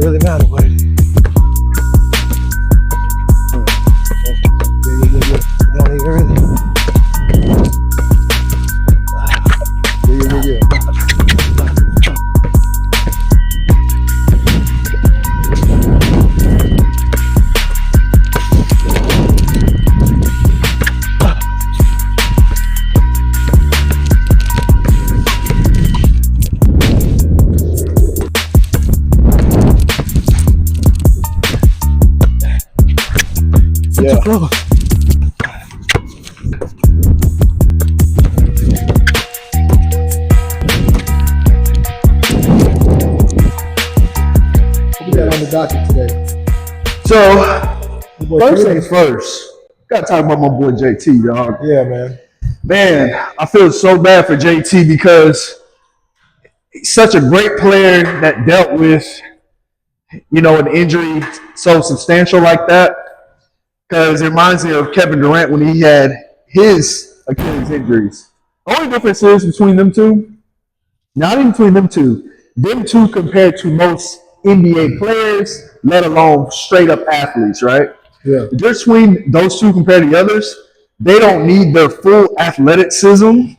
really matter what it is. Yeah. It don't even really. Yeah. Yeah. Close. What we got on the docket today? So, first things first, gotta talk about my boy JT, dog. Yeah, man. Man, I feel so bad for JT because he's such a great player that dealt with, an injury so substantial like that. Because it reminds me of Kevin Durant when he had his Achilles injuries. The only difference is between them two, not even between them two compared to most NBA players, let alone straight up athletes, right? Yeah. The difference between those two compared to the others, they don't need their full athleticism.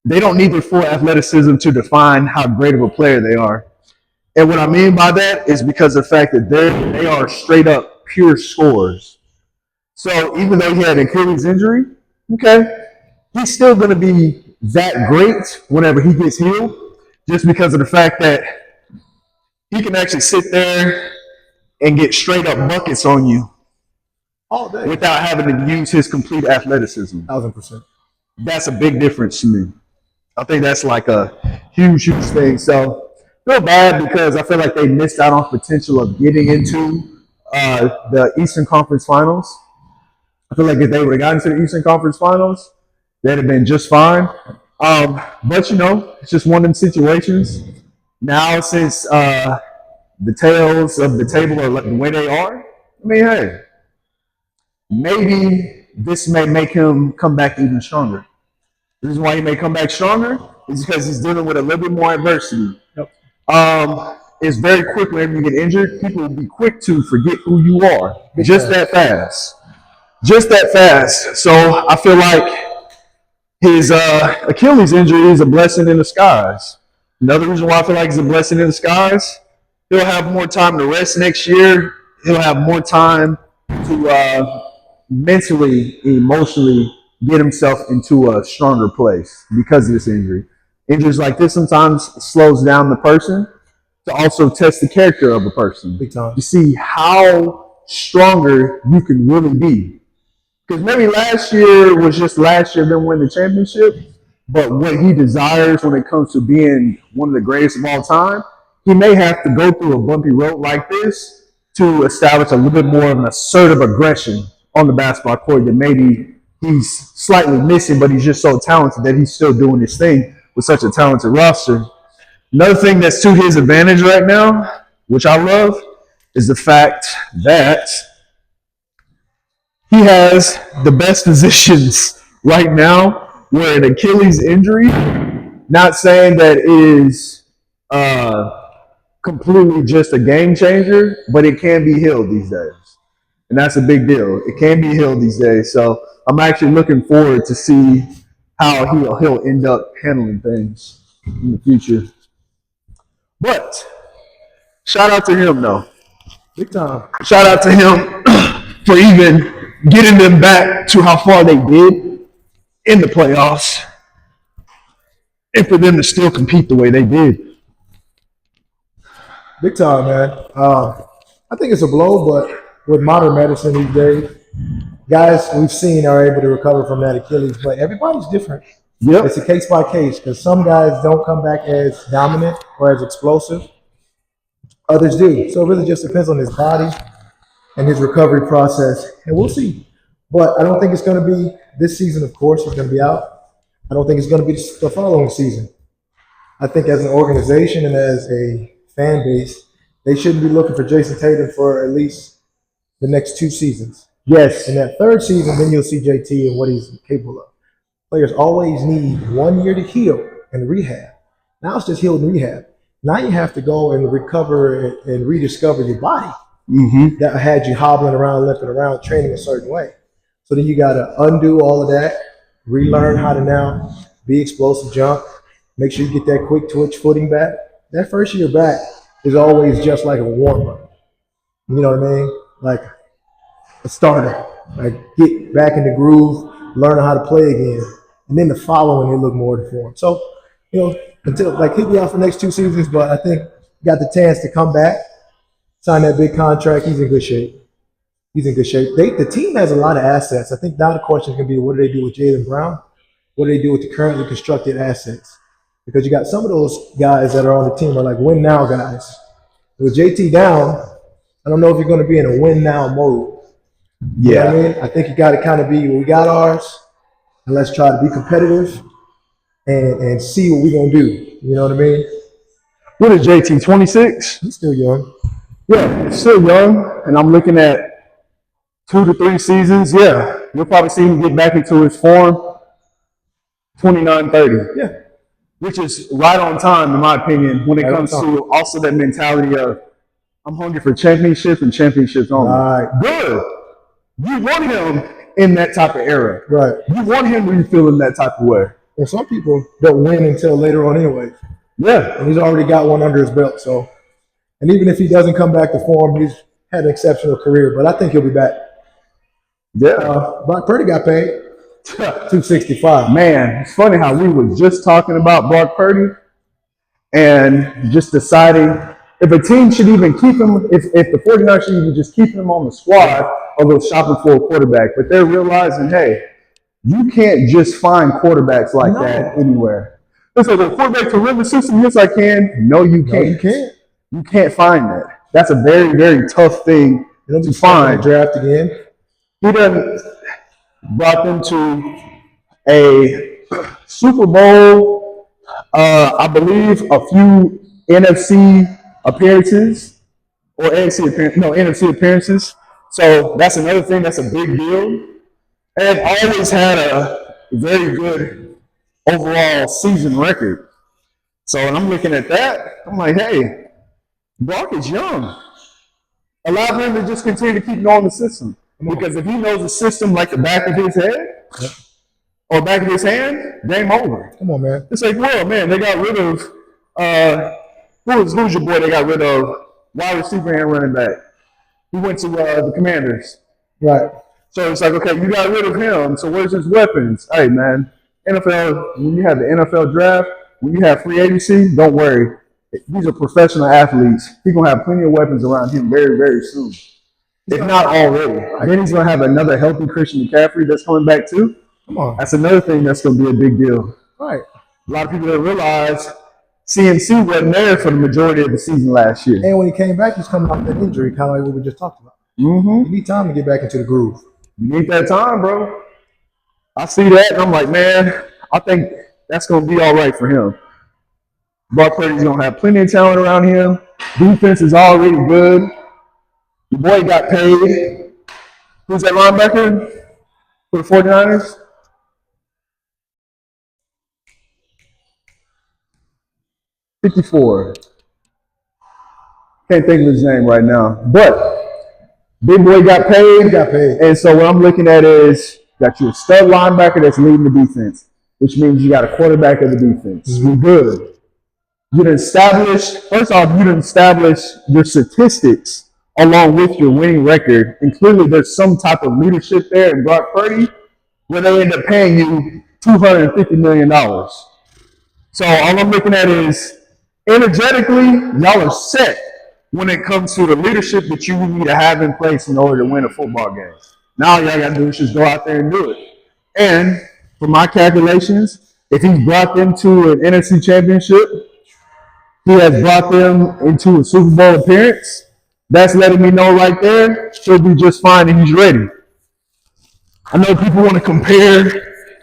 They don't need their full athleticism to define how great of a player they are. And what I mean by that is because of the fact that they are straight up pure scorers. So even though he had an Achilles injury, okay, he's still going to be that great whenever he gets healed, just because of the fact that he can actually sit there and get straight up buckets on you all day without having to use his complete athleticism. 1000%. That's a big difference to me. I think that's like a huge thing. So I feel bad because I feel like they missed out on potential of getting into the Eastern Conference Finals. I feel like if they would have gotten to the Eastern Conference Finals, they'd have been just fine. But it's just one of them situations. Now, since the tails of the table are the way they are, I mean, hey, maybe this may make him come back even stronger. The reason why he may come back stronger is because he's dealing with a little bit more adversity. Yep. It's very quick whenever you get injured, people will be quick to forget who you are. Just that fast. So I feel like his Achilles injury is a blessing in disguise. Another reason why I feel like it's a blessing in disguise, he'll have more time to rest next year. He'll have more time to mentally, emotionally get himself into a stronger place because of this injury. Injuries like this sometimes slows down the person to also test the character of a person. Big time. To see how stronger you can really be. Because maybe last year was just last year, then win the championship. But what he desires when it comes to being one of the greatest of all time, he may have to go through a bumpy road like this to establish a little bit more of an assertive aggression on the basketball court that maybe he's slightly missing, but he's just so talented that he's still doing his thing with such a talented roster. Another thing that's to his advantage right now, which I love, is the fact that he has the best positions right now where an Achilles injury, not saying that is completely just a game changer, but it can be healed these days. And that's a big deal. It can be healed these days. So I'm actually looking forward to see how he'll end up handling things in the future. But shout out to him, though. Big time. Shout out to him for even getting them back to how far they did in the playoffs and for them to still compete the way they did. Big time, man. I think it's a blow, but with modern medicine these days, guys we've seen are able to recover from that Achilles, but everybody's different. Yep. It's a case by case because some guys don't come back as dominant or as explosive. Others do. So it really just depends on his body and his recovery process, and we'll see. But I don't think it's going to be this season, of course, he's going to be out. I don't think it's going to be the following season. I think as an organization and as a fan base, they shouldn't be looking for Jason Tatum for at least the next 2 seasons. Yes. In that 3rd season, then you'll see JT and what he's capable of. Players always need 1 year to heal and rehab. Now it's just heal and rehab. Now you have to go and recover and rediscover your body Mm-hmm. that had you hobbling around, limping around, training a certain way. So then you got to undo all of that, relearn how to now be explosive, jump, make sure you get that quick twitch footing back. That first year back is always just like a warm up. You know what I mean? Like a starter. Like get back in the groove, learn how to play again. And then the following, they look more deformed. So, until like he'll be out for the next 2 seasons, but I think he got the chance to come back, sign that big contract. He's in good shape. He's in good shape. The team has a lot of assets. I think now the question is going to be, what do they do with Jaylen Brown? What do they do with the currently constructed assets? Because you got some of those guys that are on the team are like win now guys. With JT down, I don't know if you're going to be in a win now mode. You know what I mean? I think you got to kind of be, we got ours, and let's try to be competitive and see what we're going to do. You know what I mean? What is JT, 26? He's still young. Yeah, still young, and I'm looking at 2 to 3 seasons. Yeah, you'll probably see him get back into his form 29, 30. Yeah. Which is right on time, in my opinion, when it Right comes on time. to also that mentality of, I'm hungry for championships and championships only. Right. Good. You want him in that type of era. Right. You want him when you feel in that type of way. And some people don't win until later on anyway. Yeah. And he's already got one under his belt. So, and even if he doesn't come back to form, he's had an exceptional career. But I think he'll be back. Yeah. Brock Purdy got paid $265. Man, it's funny how we were just talking about Brock Purdy and just deciding if a team should even keep him, if the 49ers should even just keep him on the squad or go shopping for a quarterback. But they're realizing, hey, you can't just find quarterbacks like that anywhere. And so the quarterback to run the system, yes, I can. No, you can't. No, you can't. You can't find that. That's a very, very tough thing to find. Draft again. He done brought them to a Super Bowl, I believe a few NFC appearances or NFC appearances. So that's another thing that's a big deal. And always had a very good overall season record. So when I'm looking at that, I'm like, hey, Brock is young. Allow him to just continue to keep knowing the system. Because if he knows the system like the back of his head or back of his hand, game over. Come on, man. It's like, well, man, they got rid of who's your boy they got rid of? Wide receiver and running back. He went to the Commanders. Right. So it's like, okay, you got rid of him. So where's his weapons? Hey, man, NFL, when you have the NFL draft, when you have free agency, don't worry. These are professional athletes. He's going to have plenty of weapons around him very, very soon. If not already. Then he's going to have another healthy Christian McCaffrey that's coming back too. Come on. That's another thing that's going to be a big deal. Right. A lot of people don't realize CMC wasn't there for the majority of the season last year. And when he came back, he's coming off that injury, kind of like what we just talked about. Mm-hmm. You need time to get back into the groove. You need that time, bro. I see that, and I'm like, man, I think that's going to be all right for him. Brock Purdy's going to have plenty of talent around him. Defense is already good. Your boy got paid. Who's that linebacker for the 49ers? $54. Can't think of his name right now. But big boy got paid. He got paid. And so what I'm looking at is got you a stud linebacker that's leading the defense, which means you got a quarterback of the defense. We're good. You done establish, first off, you done establish your statistics along with your winning record. And clearly there's some type of leadership there in Brock Purdy where they end up paying you $250 million. So all I'm looking at is energetically, y'all are set when it comes to the leadership that you need to have in place in order to win a football game. Now y'all got to do is just go out there and do it. And for my calculations, if he's brought them to an NFC championship, he has brought them into a Super Bowl appearance, that's letting me know right there he'll be just fine and he's ready. I know people want to compare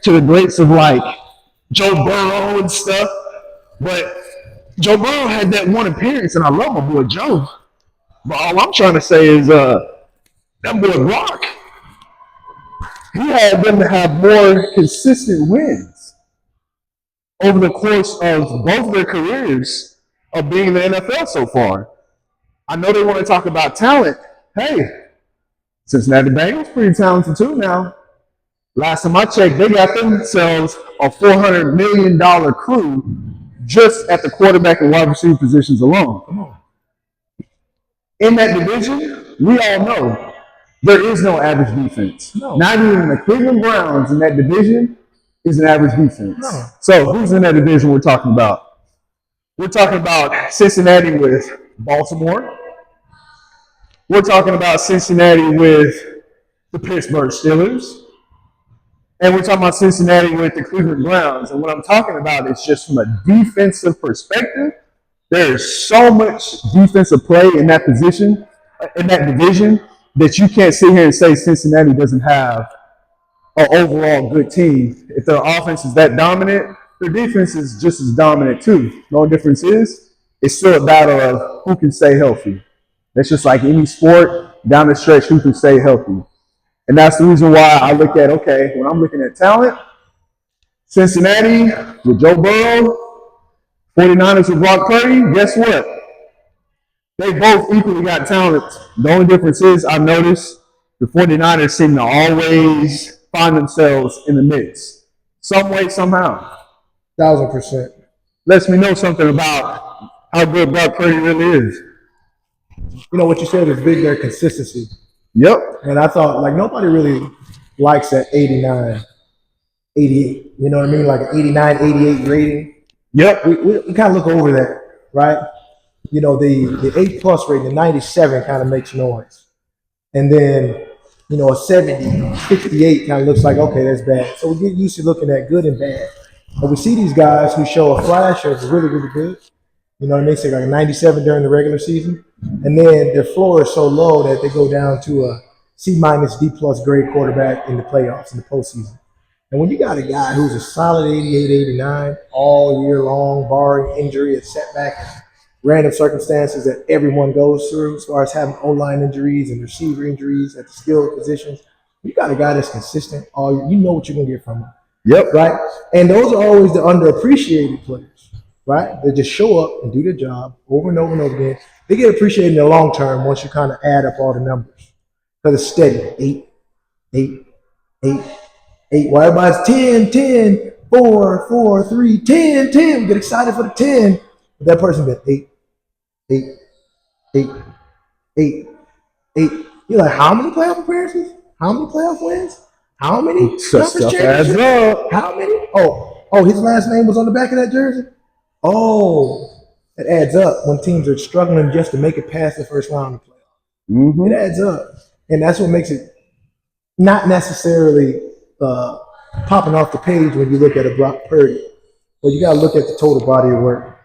to the greats of like Joe Burrow and stuff, but Joe Burrow had that one appearance, and I love my boy Joe. But all I'm trying to say is that boy Brock, he had them to have more consistent wins over the course of both their careers. of being in the NFL so far. I know they want to talk about talent. Hey, Cincinnati Bengals pretty talented too now. Last time I checked, they got themselves a $400 million crew just at the quarterback and wide receiver positions alone. Come on. In that division, we all know there is no average defense. No. Not even the Cleveland Browns in that division is an average defense. No. So who's in that division we're talking about? We're talking about Cincinnati with Baltimore. We're talking about Cincinnati with the Pittsburgh Steelers. And we're talking about Cincinnati with the Cleveland Browns. And what I'm talking about is just from a defensive perspective, there is so much defensive play in that position, in that division, that you can't sit here and say Cincinnati doesn't have an overall good team. If their offense is that dominant, their defense is just as dominant too. The only difference is it's still a battle of who can stay healthy. That's just like any sport, down the stretch, who can stay healthy. And that's the reason why I look at, okay, when I'm looking at talent, Cincinnati with Joe Burrow, 49ers with Brock Purdy, guess what? They both equally got talent. The only difference is I've noticed the 49ers seem to always find themselves in the mix, some way, somehow. 1,000%. Lets me know something about how good Brock Purdy really is. You know, what you said is big there, consistency. Yep. And I thought, like, nobody really likes that 89, 88. You know what I mean? Like an 89, 88 rating. Yep. We kind of look over that, right? You know, the 8+ rating, the 97 kind of makes noise. And then, you know, a 70, 58 kind of looks like, okay, that's bad. So we get used to looking at good and bad. But we see these guys who show a flash of really, really good. You know what I mean? Say like a 97 during the regular season. And then their floor is so low that they go down to a C-, D+ grade quarterback in the playoffs, in the postseason. And when you got a guy who's a solid 88, 89 all year long, barring injury and setback and random circumstances that everyone goes through as far as having O-line injuries and receiver injuries at the skill positions, you got a guy that's consistent all year. You know what you're going to get from him. Yep. Right? And those are always the underappreciated players, right? They just show up and do their job over and over and over again. They get appreciated in the long term once you kind of add up all the numbers. Because it's steady. 8, 8, 8, 8. Well, everybody's 10, 10, 4, 4, 3, 10, 10. We get excited for the 10. But that person been 8, 8, 8, 8, 8. You're like, how many playoff appearances? How many playoff wins? How many conference championships? How many? Oh, his last name was on the back of that jersey? Oh, it adds up when teams are struggling just to make it past the first round of the playoffs. Mm-hmm. It adds up. And that's what makes it not necessarily popping off the page when you look at a Brock Purdy. But you got to look at the total body of work.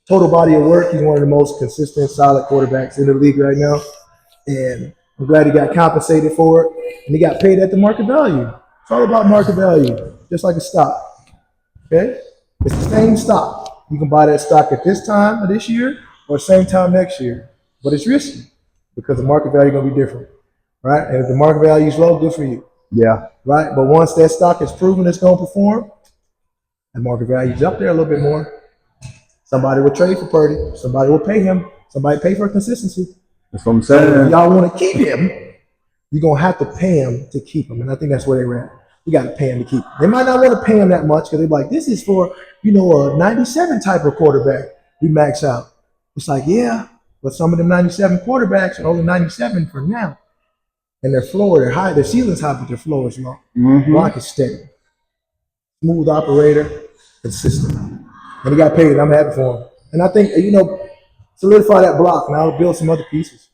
Total body of work, he's one of the most consistent, solid quarterbacks in the league right now. And I'm glad he got compensated for it. And he got paid at the market value. It's all about market value, just like a stock. Okay? It's the same stock. You can buy that stock at this time of this year or same time next year. But it's risky because the market value is going to be different. Right? And if the market value is low, good for you. Yeah. Right? But once that stock is proven it's going to perform, the market value is up there a little bit more. Somebody will trade for Purdy. Somebody will pay him. Somebody pay for consistency. That's what I'm saying. So if y'all want to keep him, you're going to have to pay him to keep him. And I think that's where they were at. You got to pay him to keep him. They might not want to pay him that much because they're like, this is for, a 97 type of quarterback. We max out. It's like, yeah, but some of them 97 quarterbacks are only 97 for now. And their floor, they're high. Their ceiling's high, but their floor is low. Mm-hmm. Brock is steady. Smooth operator, consistent. And he got paid, and I'm happy for him. And I think, solidify that block, and I'll build some other pieces.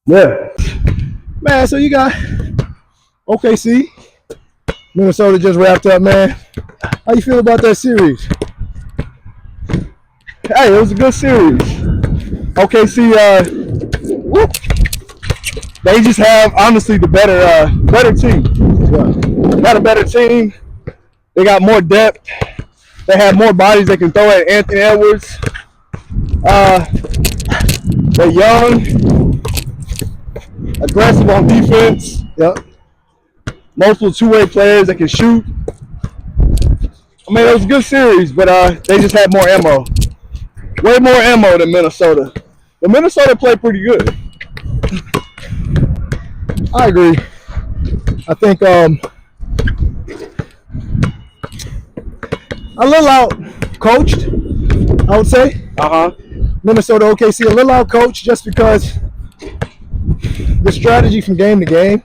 Yeah. Man, so you got OKC. Minnesota just wrapped up, man. How you feel about that series? Hey, it was a good series. OKC, they just have, honestly, the better team. Yeah. Got a better team. They got more depth. They have more bodies they can throw at Anthony Edwards. They're young, aggressive on defense. Yep. Multiple two-way players that can shoot. I mean, it was a good series, but they just had more ammo. way more ammo than Minnesota. But Minnesota played pretty good. I agree. I think a little out coached, I would say. Minnesota OKC a little out coached just because the strategy from game to game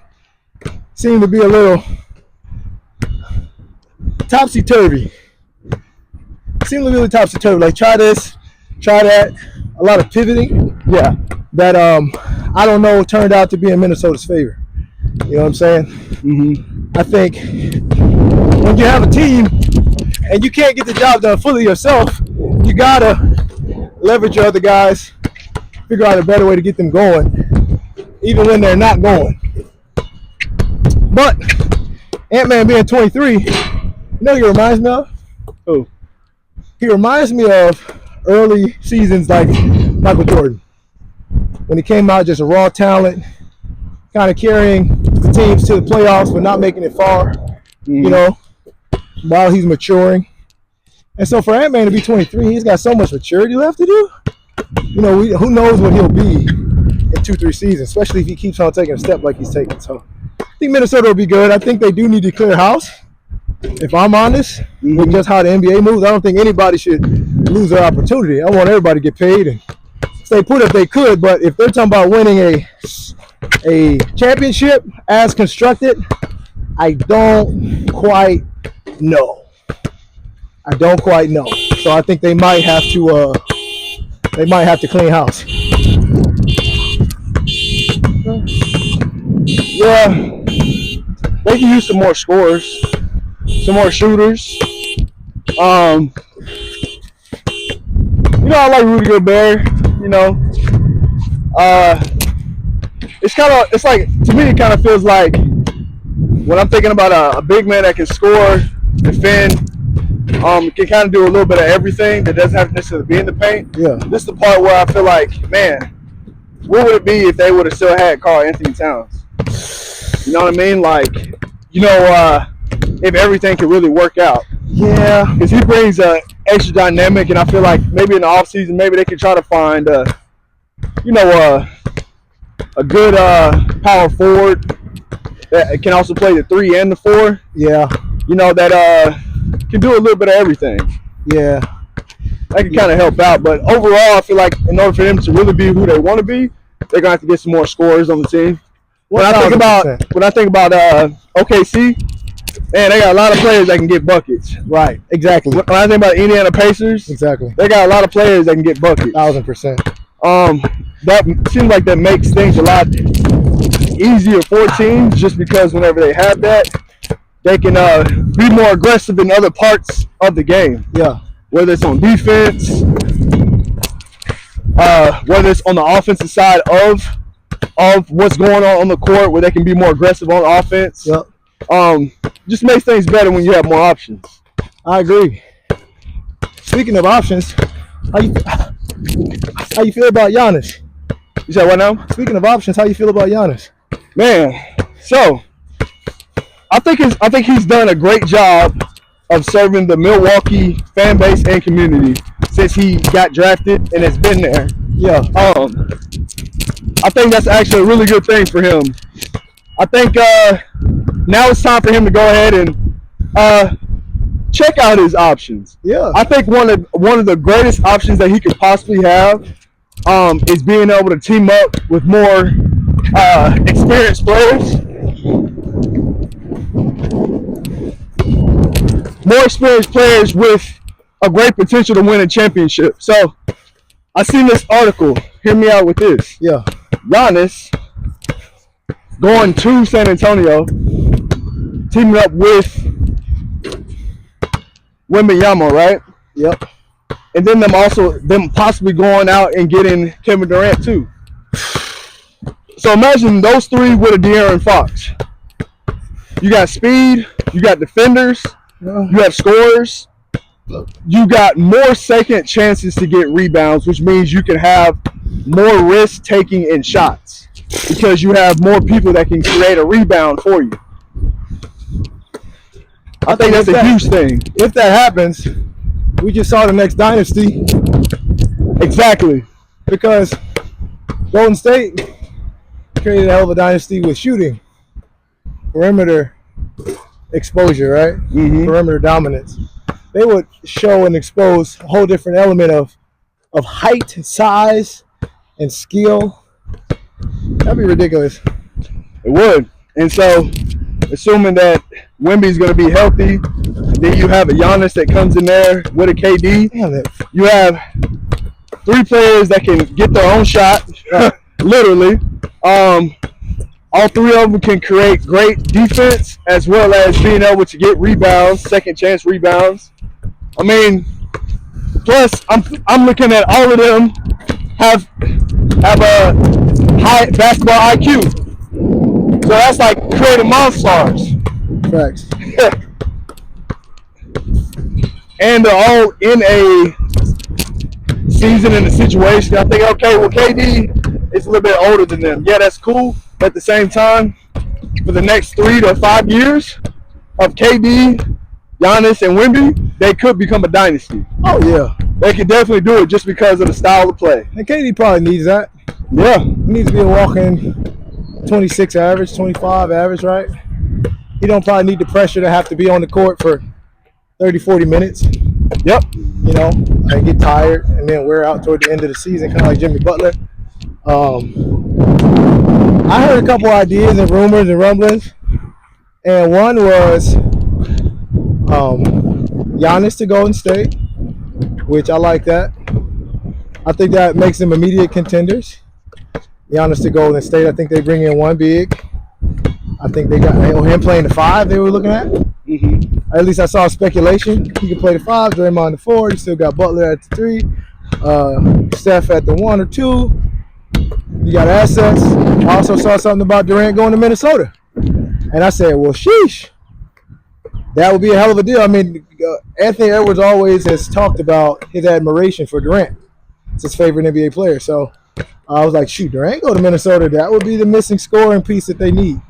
seemed to be a little topsy-turvy. Seemed to be really topsy-turvy. Like try this, try that. A lot of pivoting. Yeah. That I don't know turned out to be in Minnesota's favor. You know what I'm saying? Mm-hmm. I think when you have a team and you can't get the job done fully yourself, you gotta leverage your other guys, figure out a better way to get them going, even when they're not going. But Ant-Man being 23, you know, he reminds me of? Who? He reminds me of early seasons like Michael Jordan. When he came out just a raw talent, kind of carrying the teams to the playoffs but not making it far, you know, while he's maturing. And so for Ant-Man to be 23, he's got so much maturity left to do. You know, who knows what he'll be in 2-3 seasons, especially if he keeps on taking a step like he's taking. So I think Minnesota will be good. I think they do need to clear house. If I'm honest, with just how the NBA moves, I don't think anybody should lose their opportunity. I want everybody to get paid and stay put if they could. But if they're talking about winning a championship as constructed, I don't quite know. I don't quite know. So I think they might have to clean house. Yeah, they can use some more scores, some more shooters. You know, I like Rudy Gobert. You know, it's like, to me, it kind of feels like when I'm thinking about a big man that can score, defend, can kind of do a little bit of everything that doesn't have to necessarily be in the paint. Yeah. This is the part where I feel like, man, what would it be if they would have still had Karl Anthony Towns? You know what I mean? Like, you know, if everything could really work out. Yeah. Because he brings an extra dynamic, and I feel like maybe in the offseason, maybe they could try to find, a good power forward that can also play the 3 and the 4. Yeah. You know, that can do a little bit of everything. Yeah. That can kind of help out. But overall, I feel like in order for them to really be who they want to be, they're going to have to get some more scorers on the team. When I think about OKC, man, they got a lot of players that can get buckets. Right. Exactly. When I think about Indiana Pacers, Exactly. they got a lot of players that can get buckets. 1,000%. That seems like that makes things a lot easier for teams, just because whenever they have that, they can be more aggressive in other parts of the game. Yeah. Whether it's on defense, whether it's on the offensive side of what's going on the court, where they can be more aggressive on offense. Yep. Just makes things better when you have more options. I agree. Speaking of options, how you feel about Giannis? You said what now? Speaking of options, how you feel about Giannis? Man, so I think he's done a great job of serving the Milwaukee fan base and community since he got drafted and has been there. Yeah. I think that's actually a really good thing for him. I think now it's time for him to go ahead and check out his options. Yeah. I think one of the greatest options that he could possibly have is being able to team up with more experienced players. More experienced players with a great potential to win a championship. So I seen this article. Hear me out with this. Yeah. Giannis going to San Antonio, teaming up with Wembanyama, right? Yep. And then them possibly going out and getting Kevin Durant too. So imagine those three with a De'Aaron Fox. You got speed, you got defenders, you have scorers, you got more second chances to get rebounds, which means you can have more risk taking in shots because you have more people that can create a rebound for you. I think that's a huge thing. If that happens, we just saw the next dynasty Exactly. Because Golden State created a hell of a dynasty with shooting, perimeter exposure, right? Perimeter dominance. They would show and expose a whole different element of height, size, and skill. That'd be ridiculous. It would. And so, assuming that Wemby's going to be healthy, then you have a Giannis that comes in there with a KD. Damn it. You have 3 players that can get their own shot, literally. All 3 of them can create great defense as well as being able to get rebounds, second chance rebounds. I mean, plus I'm looking at all of them have a high basketball IQ. So that's like creating monsters. Facts. And they're all in a season and a situation. I think, okay, well, KD is a little bit older than them. Yeah, that's cool. But at the same time, for the next 3 to 5 years of KD, Giannis, and Wemby, they could become a dynasty. Oh, yeah. They could definitely do it just because of the style of play. And KD probably needs that. Yeah. He needs to be a walking 26 average, 25 average, right? He don't probably need the pressure to have to be on the court for 30, 40 minutes. Yep. You know, and get tired and then wear out toward the end of the season, kind of like Jimmy Butler. I heard a couple ideas and rumors and rumblings, and one was Giannis to Golden State, which I like that. I think that makes them immediate contenders. Giannis to Golden State, I think they bring in one big. I think they got him playing the 5 they were looking at. At least I saw speculation. He can play the 5, Draymond the 4. You still got Butler at the 3, Steph at the 1 or 2. You got assets. I also saw something about Durant going to Minnesota. And I said, well, sheesh. That would be a hell of a deal. I mean, Anthony Edwards always has talked about his admiration for Durant. It's his favorite NBA player. So I was like, shoot, Durant go to Minnesota. That would be the missing scoring piece that they need.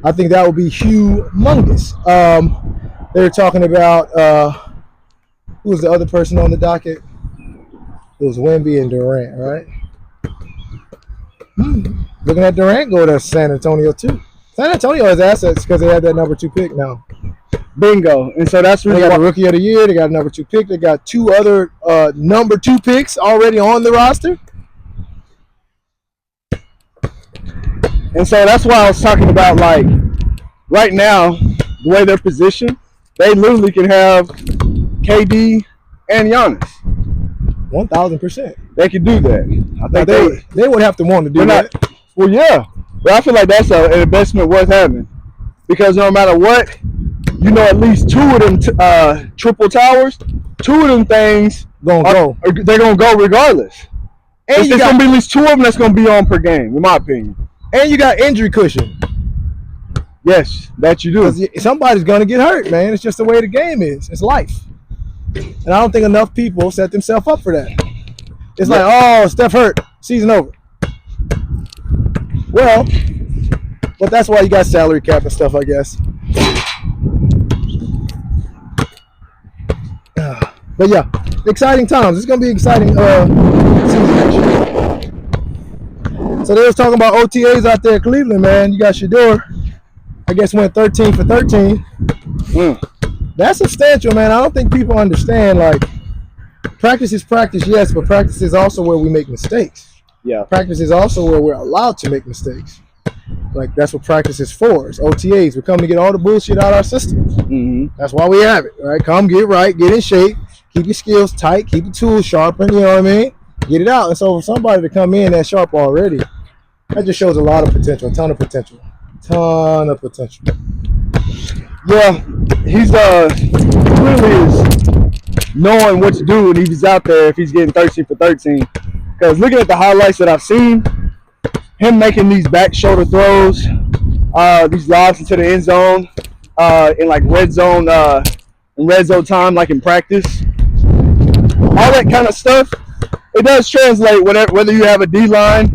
I think that would be humongous. They were talking about who was the other person on the docket? It was Wemby and Durant, right? Looking at Durant go to San Antonio too. San Antonio has assets because they have that number 2 pick now. Bingo. And so that's really they got a rookie of the year. They got a number 2 pick. They got 2 other number 2 picks already on the roster. And so that's why I was talking about, like, right now, the way they're positioned, they literally can have KD and Giannis. 1,000%. They could do that. I think they would have to want to do that. Well, yeah. But I feel like that's an investment worth having. Because no matter what, you know, at least 2 of them triple towers, 2 of them things they're going to go regardless. And there's going to be at least 2 of them that's going to be on per game, in my opinion. And you got injury cushion. Yes, that you do. Somebody's going to get hurt, man. It's just the way the game is. It's life. And I don't think enough people set themselves up for that. It's like, oh, Steph hurt. Season over. Well, but that's why you got salary cap and stuff, I guess. But yeah, exciting times. It's going to be exciting season next year. So they was talking about OTAs out there in Cleveland, man. You got Shedeur. I guess went 13 for 13. That's substantial, man. I don't think people understand, like, practice is practice, yes, but practice is also where we make mistakes. Yeah. Practice is also where we're allowed to make mistakes. Like, that's what practice is for. It's OTAs. We come to get all the bullshit out of our system. That's why we have it, right? Come get right, get in shape, keep your skills tight, keep your tools sharpened, you know what I mean? Get it out. And so for somebody to come in that sharp already, that just shows a lot of potential, a ton of potential. Yeah, he's really is knowing what to do when he's out there if he's getting 13 for 13. Because looking at the highlights that I've seen, him making these back shoulder throws, these lobs into the end zone, in like red zone time, like in practice, all that kind of stuff, it does translate whether you have a D-line,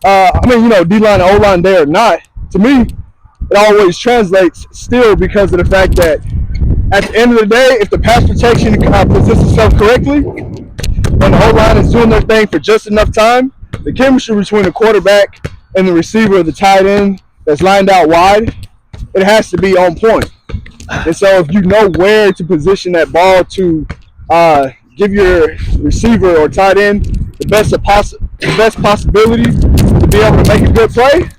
D-line and O-line there or not. To me, it always translates still because of the fact that at the end of the day, if the pass protection presents itself correctly, when the whole line is doing their thing for just enough time, the chemistry between the quarterback and the receiver or the tight end that's lined out wide, it has to be on point. And so if you know where to position that ball to give your receiver or tight end the best possibility to be able to make a good play,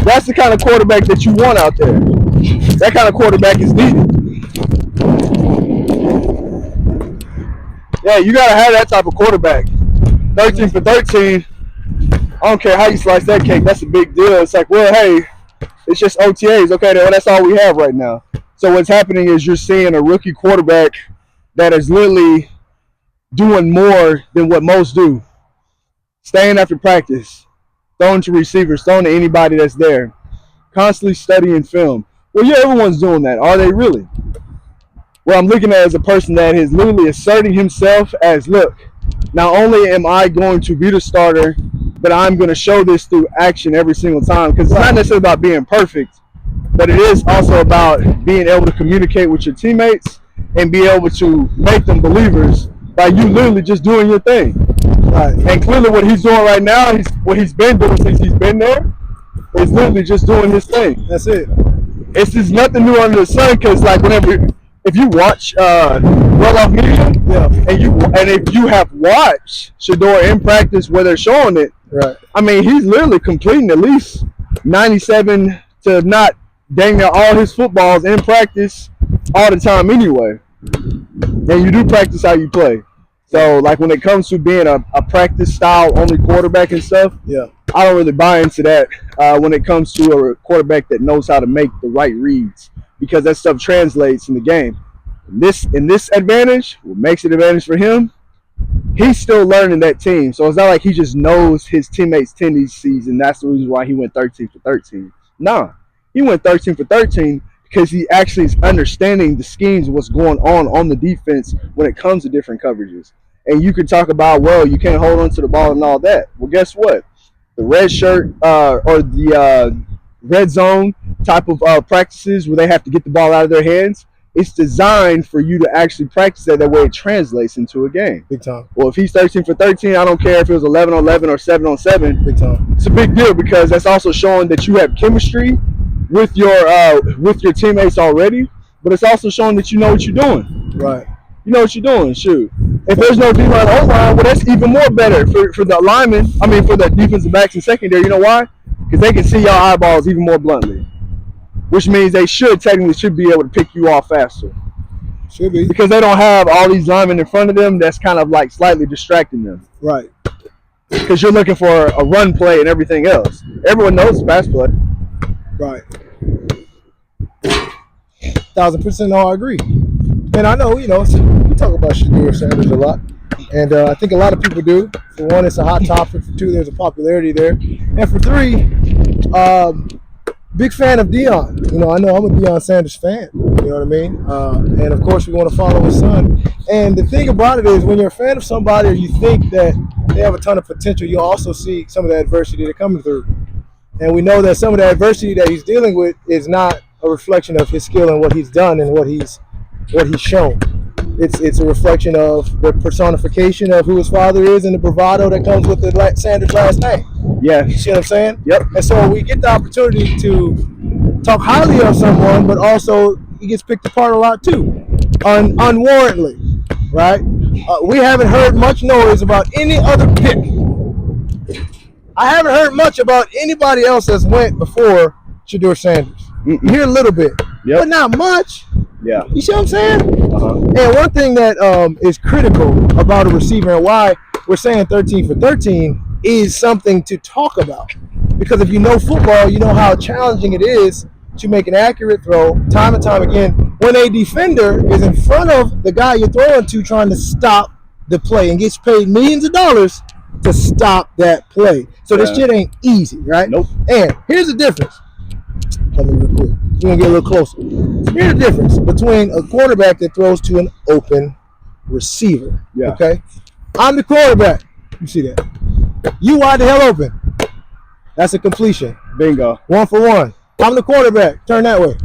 that's the kind of quarterback that you want out there. That kind of quarterback is needed. Yeah, you got to have that type of quarterback. 13 for 13, I don't care how you slice that cake, that's a big deal. It's like, well, hey, it's just OTAs. Okay, well, that's all we have right now. So what's happening is you're seeing a rookie quarterback that is literally doing more than what most do. Staying after practice, throwing to receivers, throwing to anybody that's there, constantly studying film. Well, yeah, everyone's doing that. Are they really? What I'm looking at is a person that is literally asserting himself as, look, not only am I going to be the starter, but I'm going to show this through action every single time. Because it's not necessarily about being perfect, but it is also about being able to communicate with your teammates and be able to make them believers by you literally just doing your thing. Right. And clearly what he's doing right now, what he's been doing since he's been there, is literally just doing his thing. That's it. It's just nothing new under the sun, because like if you watch Well Off Media, and if you have watched Shedeur in practice where they're showing it, right. I mean, he's literally completing at least 97 to not dang near all his footballs in practice all the time anyway. And you do practice how you play. So, like, when it comes to being a practice style only quarterback and stuff, I don't really buy into that when it comes to a quarterback that knows how to make the right reads, because that stuff translates in the game. In this advantage, what makes it advantage for him, he's still learning that team. So it's not like he just knows his teammates' tendencies and that's the reason why he went 13 for 13. Nah, he went 13 for 13 because he actually is understanding the schemes of what's going on the defense when it comes to different coverages. And you can talk about, well, you can't hold on to the ball and all that. Well, guess what? The red shirt or the red zone type of practices where they have to get the ball out of their hands, it's designed for you to actually practice that way it translates into a game. Big time. Well, if he's 13 for 13, I don't care if it was 11 on 11 or 7 on 7. Big time. It's a big deal because that's also showing that you have chemistry with your teammates already, but it's also showing that you know what you're doing. Right. You know what you're doing. Shoot. If there's no D-line O-line, well, that's even more better for the linemen. I mean, for the defensive backs and secondary. You know why? Because they can see your eyeballs even more bluntly, which means they should be able to pick you off faster. Should be. Because they don't have all these linemen in front of them that's kind of like slightly distracting them. Right. Because you're looking for a run play and everything else. Everyone knows pass play. Right. 1,000% no, I agree. And I know, we talk about Shedeur Sanders a lot. And I think a lot of people do. For one, it's a hot topic. For two, there's a popularity there. And for three, big fan of Deion. I know I'm a Deion Sanders fan. You know what I mean? And of course, we want to follow his son. And the thing about it is, when you're a fan of somebody or you think that they have a ton of potential, you also see some of the adversity they're coming through. And we know that some of the adversity that he's dealing with is not a reflection of his skill and what he's done and what he's shown. It's a reflection of the personification of who his father is and the bravado that comes with the Sanders last name. Yeah. You see what I'm saying? Yep. And so we get the opportunity to talk highly of someone, but also he gets picked apart a lot too, unwarrantedly, right? We haven't heard much noise about any other pick. I haven't heard much about anybody else that's went before Shedeur Sanders. You hear a little bit, but not much. Yeah. You see what I'm saying? Uh-huh. And one thing that is critical about a receiver and why we're saying 13 for 13 is something to talk about. Because if you know football, you know how challenging it is to make an accurate throw time and time again when a defender is in front of the guy you're throwing to trying to stop the play and gets paid millions of dollars to stop that play. So this shit ain't easy, right? Nope. And here's the difference. Let me real quick. We're going to get a little closer. Here's the difference between a quarterback that throws to an open receiver. Yeah. Okay? I'm the quarterback. You see that? You wide the hell open. That's a completion. Bingo. 1 for 1. I'm the quarterback. Turn that way.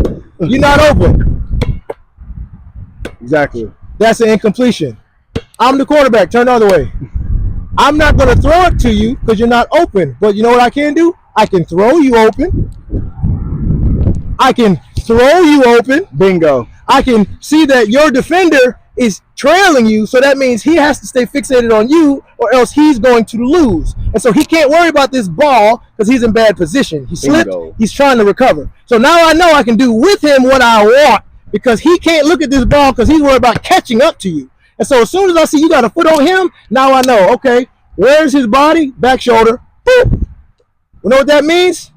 You're not open. Exactly. That's an incompletion. I'm the quarterback. Turn the other way. I'm not going to throw it to you because you're not open. But you know what I can do? I can throw you open. I can throw you open. Bingo. I can see that your defender is trailing you, so that means he has to stay fixated on you or else he's going to lose. And so he can't worry about this ball because he's in bad position. He slipped. Bingo. He's trying to recover. So now I know I can do with him what I want because he can't look at this ball because he's worried about catching up to you. And so as soon as I see you got a foot on him, now I know, okay, where's his body? Back shoulder. Boop. You know what that means?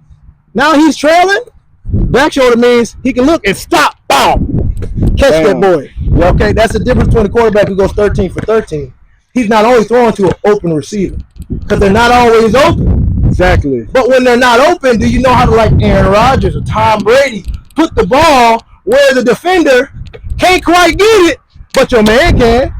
Now he's trailing. Back shoulder means he can look and stop. Bow. Catch that boy. Okay, that's the difference between a quarterback who goes 13 for 13. He's not always throwing to an open receiver because they're not always open. Exactly. But when they're not open, do you know how to, like Aaron Rodgers or Tom Brady, put the ball where the defender can't quite get it, but your man can?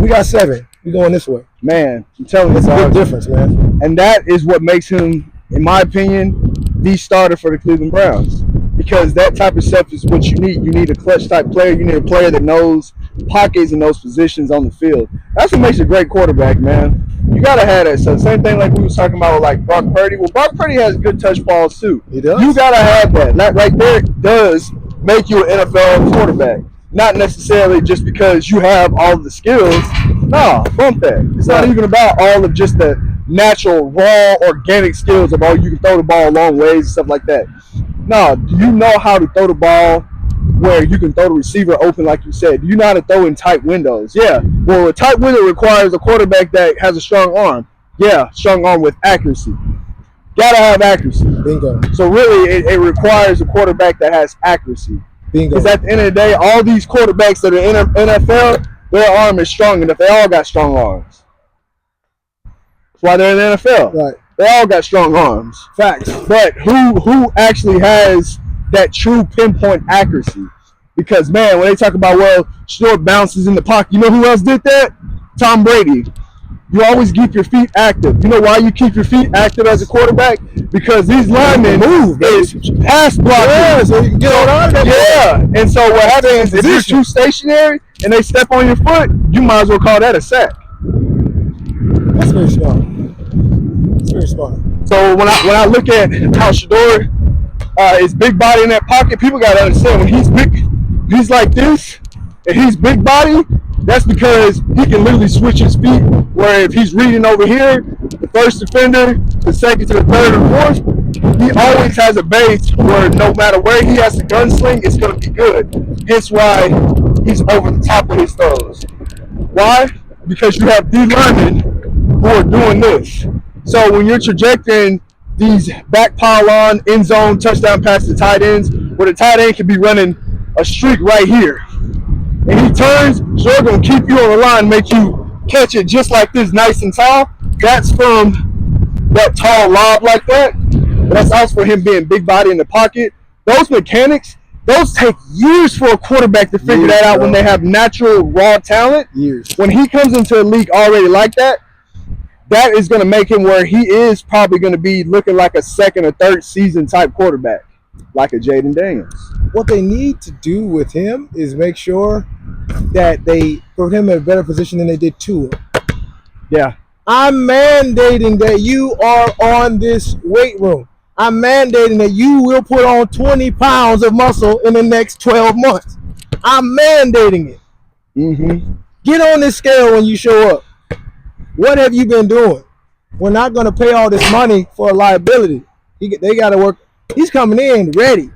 We got 7. We're going this way. Man, I'm telling you, It's a big difference, man. and that is what makes him, in my opinion, the starter for the Cleveland Browns. Because that type of stuff is what you need. You need a clutch type player. You need a player that knows pockets and knows positions on the field. That's what makes a great quarterback, man. You gotta have that. So same thing like we was talking about with like Brock Purdy. Well, Brock Purdy has good touch balls too. He does. You gotta have that. That right there does make you an NFL quarterback. Not necessarily just because you have all the skills. No, bump that. It's not even about all of just the natural, raw, organic skills of, oh, you can throw the ball a long ways and stuff like that. No, do you know how to throw the ball where you can throw the receiver open, like you said? Do you know how to throw in tight windows? Yeah. Well, a tight window requires a quarterback that has a strong arm. Yeah, strong arm with accuracy. Gotta have accuracy. Bingo. So really, it requires a quarterback that has accuracy. Bingo. Because at the end of the day, all these quarterbacks that are in the NFL, their arm is strong enough. They all got strong arms. That's why they're in the NFL. Right. They all got strong arms. Facts. But who actually has that true pinpoint accuracy? Because, man, when they talk about, well, short bounces in the pocket, you know who else did that? Tom Brady. You always keep your feet active. You know why you keep your feet active as a quarterback? Because these linemen move. Is pass blocking. Yeah, so you can get on out of that. Yeah. And so what happens if you're too stationary and they step on your foot, you might as well call that a sack. That's very smart. That's very smart. So when I look at how Shedeur is big body in that pocket, people gotta understand when he's big, he's like this, and he's big body. That's because he can literally switch his feet. Where if he's reading over here, the first defender, the second to the third or fourth, he always has a base where no matter where he has to gunsling, it's gonna be good. Hence why he's over the top of his throws. Why? Because you have D linemen who are doing this. So when you're trajecting these back pylon, end zone, touchdown passes to tight ends, where the tight end can be running a streak right here. And he turns, so they're going to keep you on the line, make you catch it just like this, nice and tall. That's from that tall lob like that. But that's also for him being big body in the pocket. Those mechanics, those take years for a quarterback to figure that out when they have natural, raw talent. Years. When he comes into a league already like that, that is going to make him where he is probably going to be looking like a second or third season type quarterback, like a Jaden Daniels. What they need to do with him is make sure that they put him in a better position than they did Tua. Yeah. I'm mandating that you are on this weight room. I'm mandating that you will put on 20 pounds of muscle in the next 12 months. I'm mandating it. Mm-hmm. Get on this scale when you show up. What have you been doing? We're not going to pay all this money for a liability. They got to work. He's coming in ready.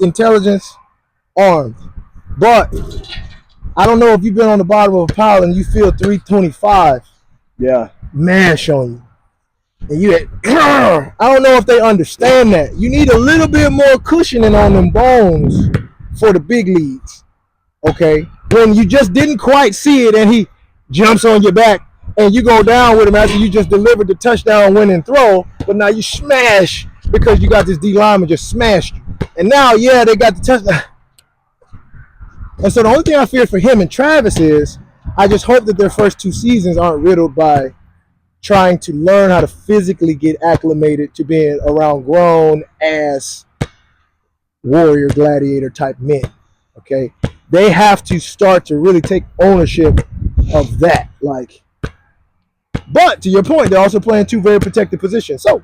Intelligence, armed. But I don't know if you've been on the bottom of a pile and you feel 325. Yeah. Man showing you. And you I don't know if they understand that. You need a little bit more cushioning on them bones for the big leagues. Okay? When you just didn't quite see it and he jumps on your back and you go down with him after you just delivered the touchdown winning throw, but now you smash because you got this D lineman just smashed you. And now, yeah, they got the touchdown. And so the only thing I fear for him and Travis is I just hope that their first 2 seasons aren't riddled by trying to learn how to physically get acclimated to being around grown ass warrior gladiator type men. Okay? they have to start to really take ownership of that. Like, but to your point, they're also playing two very protected positions. So,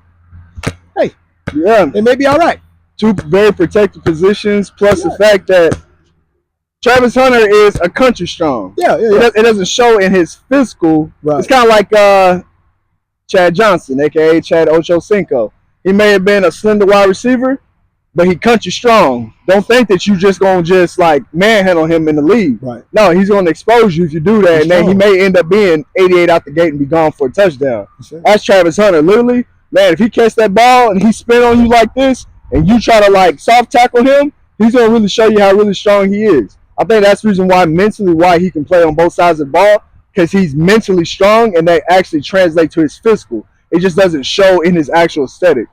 hey, Yeah, they may be all right. two very protected positions, plus the fact that Travis Hunter is a country strong. Yeah. It doesn't show in his physical. Right. It's kind of like Chad Johnson, aka Chad Ochocinco. He may have been a slender wide receiver, but he country strong. Don't think that you just gonna just like manhandle him in the league. Right. No, he's gonna expose you if you do that, He's and then he strong. may end up being 88 out the gate and be gone for a touchdown. Sure. That's Travis Hunter. Literally, man, if he catch that ball and he spin on you like this, and you try to like soft tackle him, he's gonna really show you how really strong he is. I think that's the reason why mentally why he can play on both sides of the ball, because he's mentally strong and they actually translate to his physical. It just doesn't show in his actual aesthetic.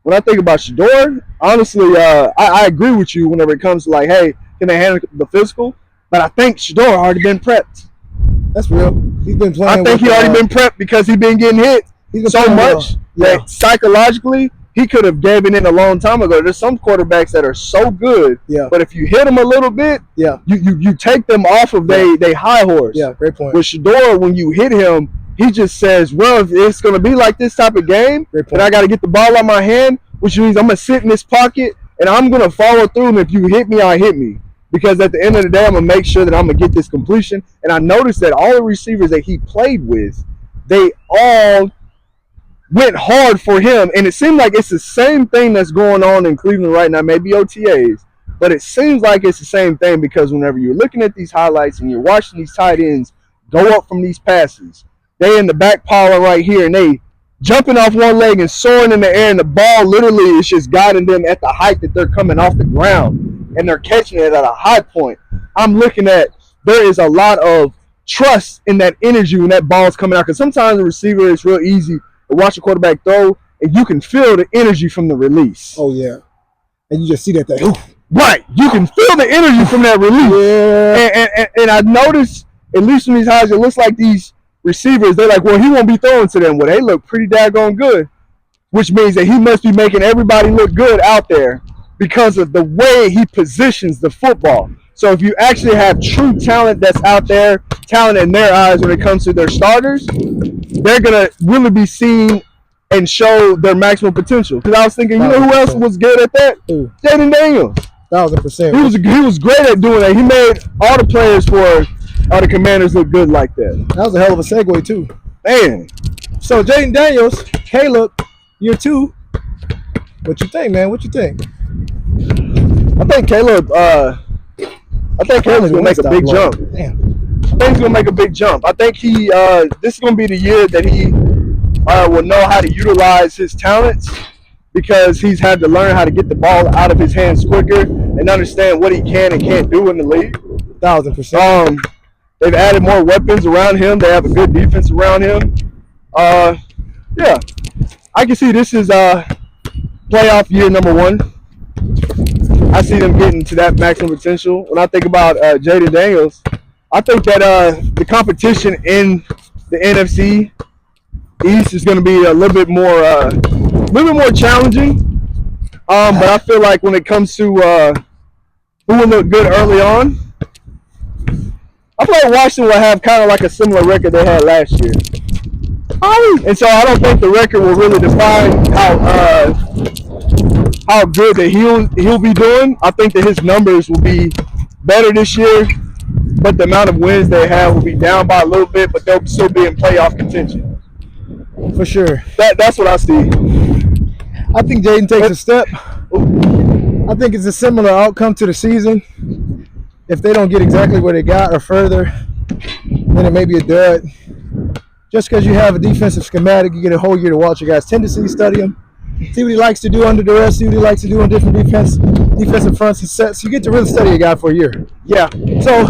When I think about Shedeur, honestly, I agree with you whenever it comes to like, hey, can they handle the physical? But I think Shedeur already been prepped. That's real. He's been playing. I think he already been prepped because he been getting hit so much that psychologically he could have given in a long time ago. There's some quarterbacks that are so good, but if you hit them a little bit, you take them off of they high horse. Yeah, great point. With Shedeur, when you hit him, he just says, well, if it's going to be like this type of game, then I got to get the ball out my hand, which means I'm going to sit in this pocket, and I'm going to follow through, and if you hit me, I hit me. Because at the end of the day, I'm going to make sure that I'm going to get this completion. And I noticed that all the receivers that he played with, they all went hard for him. And it seemed like it's the same thing that's going on in Cleveland right now, maybe OTAs. But it seems like it's the same thing because whenever you're looking at these highlights and you're watching these tight ends go up from these passes, they in the back pile right here, and they jumping off one leg and soaring in the air, and the ball literally is just guiding them at the height that they're coming off the ground, and they're catching it at a high point. I'm looking at there is a lot of trust in that energy when that ball's coming out, because sometimes the receiver is real easy to watch a quarterback throw, and you can feel the energy from the release. Oh, yeah. And you just see that thing. Right. You can feel the energy from that release. Yeah. And I noticed, at least from these highs, it looks like these receivers, they're like, well, he won't be throwing to them. Well, they look pretty daggone good, which means that he must be making everybody look good out there because of the way he positions the football. So if you actually have true talent that's out there, talent in their eyes when it comes to their starters, they're going to really be seen and show their maximum potential. Because I was thinking, you know who else was good at that? Jaden Daniels. 1,000%. He was great at doing that. He made all the players for the Commanders look good like that. That was a hell of a segue, too. Man. So, Jaden Daniels, Caleb, year 2. What you think, man? What you think? I think Caleb's gonna make a big jump. Damn. I think he's gonna make a big jump. I think this is gonna be the year that he will know how to utilize his talents, because he's had to learn how to get the ball out of his hands quicker and understand what he can and can't do in the league. 1,000%. They've added more weapons around him. They have a good defense around him. Yeah, I can see this is playoff year number 1. I see them getting to that maximum potential. When I think about Jaden Daniels, I think that the competition in the NFC East is going to be a little bit more challenging. But I feel like when it comes to who will look good early on, I feel like Washington will have kind of like a similar record they had last year. And so I don't think the record will really define how good that he'll be doing. I think that his numbers will be better this year, but the amount of wins they have will be down by a little bit, but they'll still be in playoff contention. For sure. That's what I see. I think Jaden takes a step. I think it's a similar outcome to the season. If they don't get exactly where they got or further, then it may be a dud. Just because you have a defensive schematic, you get a whole year to watch your guys' tendencies, study him, see what he likes to do under duress, see what he likes to do on different defensive fronts and sets. You get to really study a guy for a year. Yeah. So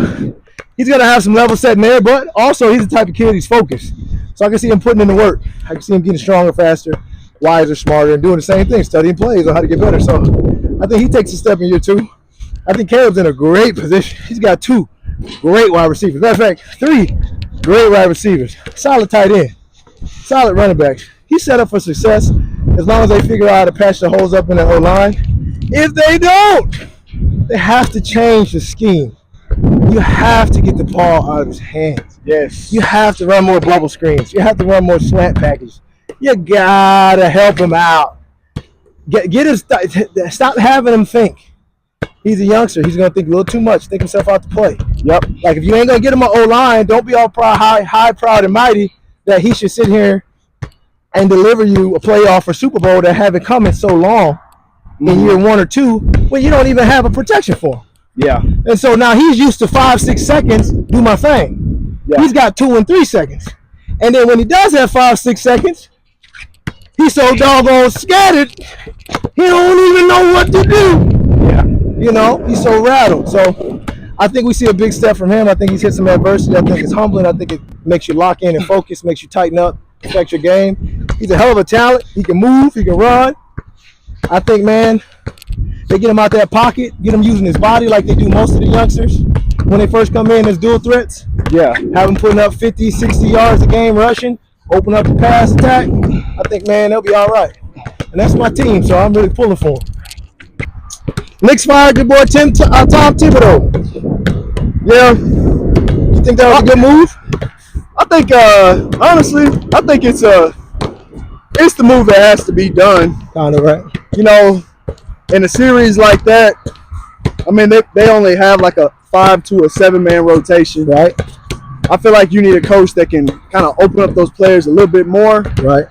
he's going to have some level set in there, but also he's the type of kid he's focused. So I can see him putting in the work. I can see him getting stronger, faster, wiser, smarter, and doing the same thing, studying plays on how to get better. So I think he takes a step in year 2. I think Caleb's in a great position. He's got 2 great wide receivers. Matter of fact, 3 great wide receivers. Solid tight end. Solid running backs. He's set up for success as long as they figure out how to patch the holes up in the O-line. If they don't, they have to change the scheme. You have to get the ball out of his hands. Yes. You have to run more bubble screens. You have to run more slant package. You gotta help him out. Get him. Stop having him think. He's a youngster. He's gonna think a little too much. Think himself out the play. Yep. Like if you ain't gonna get him an O-line, don't be all high, proud, and mighty that he should sit here and deliver you a playoff or Super Bowl that have it coming so long in year 1 or 2 when you don't even have a protection for him. Yeah. And so now he's used to 5-6 seconds. Do my thing. Yeah. He's got 2 and 3 seconds. And then when he does have 5-6 seconds, he's so doggone scattered, he don't even know what to do. Yeah. You know, he's so rattled. So I think we see a big step from him. I think he's hit some adversity. I think it's humbling. I think it makes you lock in and focus, makes you tighten up, affects your game. He's a hell of a talent. He can move. He can run. I think, man, they get him out that pocket, get him using his body like they do most of the youngsters when they first come in as dual threats. Yeah. Have him putting up 50, 60 yards a game rushing, open up the pass attack. I think, man, they'll be all right. And that's my team, so I'm really pulling for them. Knicks fired your boy Tom Thibodeau. Yeah. You think that was a good move? I think, honestly, I think it's the move that has to be done. Kind of, right? You know, in a series like that, I mean, they only have like a 5 to a 7-man rotation. Right. I feel like you need a coach that can kind of open up those players a little bit more. Right.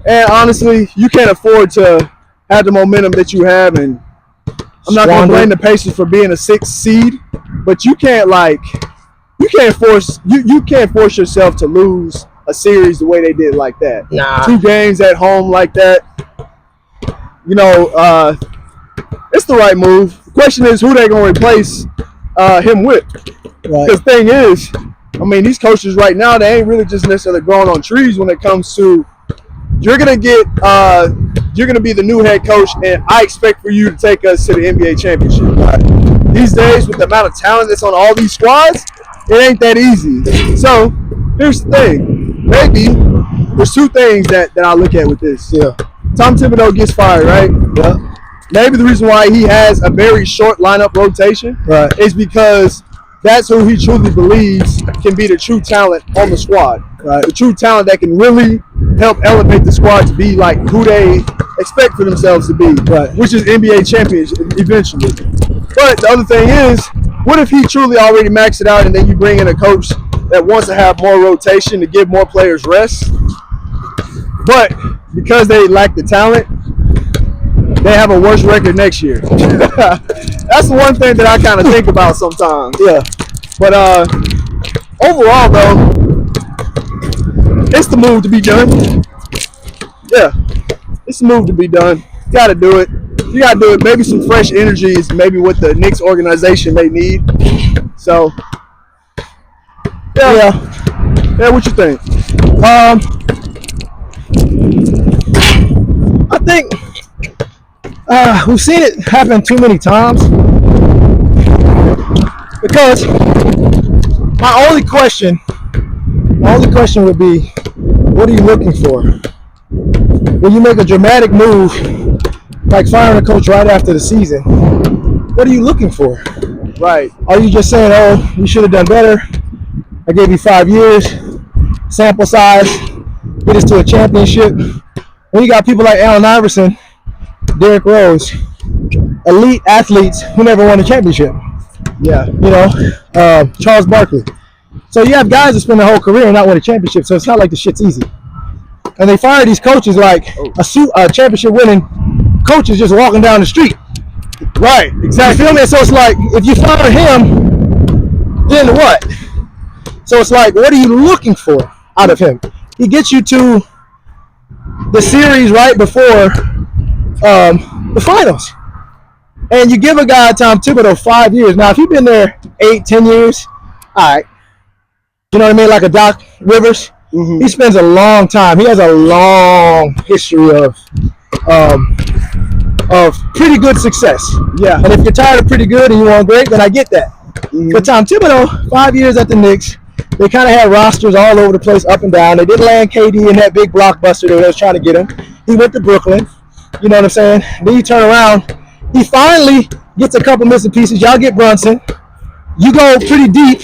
And honestly, you can't afford to have the momentum that you have. And I'm not going to blame the Pacers for being a 6th seed, but you can't force yourself to lose a series the way they did like that. Nah. 2 games at home like that. You know, it's the right move. The question is who they going to replace him with. Right. Because the thing is, I mean, these coaches right now, they ain't really just necessarily growing on trees when it comes to you're gonna be the new head coach, and I expect for you to take us to the NBA championship. Right? These days, with the amount of talent that's on all these squads, it ain't that easy. So here's the thing. Maybe there's 2 things that I look at with this. Yeah. Tom Thibodeau gets fired, right? Yeah. Maybe the reason why he has a very short lineup rotation is because that's who he truly believes can be the true talent on the squad. Right. The true talent that can really help elevate the squad to be like who they expect for themselves to be, Right. which is NBA champions eventually. But the other thing is, what if he truly already maxed it out and then you bring in a coach that wants to have more rotation to give more players rest? But because they lack the talent, they have a worse record next year. That's the one thing that I kind of think about sometimes. Yeah. But overall, though, it's the move to be done. Yeah, it's the move to be done. You got to do it. You got to do it. Maybe some fresh energy is maybe what the Knicks organization may need. So, yeah. What you think? I think we've seen it happen too many times. Because my only question would be, what are you looking for? When you make a dramatic move, like firing a coach right after the season, what are you looking for? Right. Are you just saying, oh, you should have done better? I gave you 5 years, sample size, get us to a championship. When you got people like Allen Iverson, Derrick Rose, elite athletes who never won a championship. Yeah. You know, Charles Barkley. So you have guys that spend their whole career and not win a championship, so it's not like the shit's easy. And they fire these coaches like a championship winning coach is just walking down the street. Right, exactly. You feel me? So it's like, if you fire him, then what? So it's like, what are you looking for out of him? He gets you to the series right before the finals. And you give a guy, Tom Thibodeau, 5 years. Now, if you've been there 8, 10 years, all right. You know what I mean? Like a Doc Rivers. Mm-hmm. He spends a long time. He has a long history of pretty good success. Yeah. And if you're tired of pretty good and you want great, then I get that. Mm-hmm. But Tom Thibodeau, 5 years at the Knicks, they kind of had rosters all over the place, up and down. They didn't land KD in that big blockbuster that was trying to get him. He went to Brooklyn. You know what I'm saying? Then you turn around. He finally gets a couple missing pieces. Y'all get Brunson. you go pretty deep.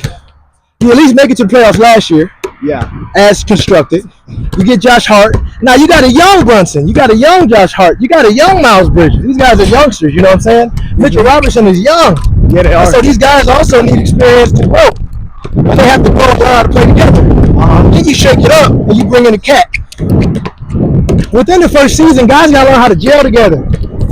You at least make it to the playoffs last year. Yeah. As constructed. You get Josh Hart. Now you got a young Brunson. You got a young Josh Hart. You got a young Miles Bridges. These guys are youngsters, you know what I'm saying? Mitchell Robertson is young. Yeah, they are. So these guys also need experience to grow. And they have to grow and learn how to play together. Then you shake it up and you bring in the cat. Within the first season, guys got to learn how to gel together.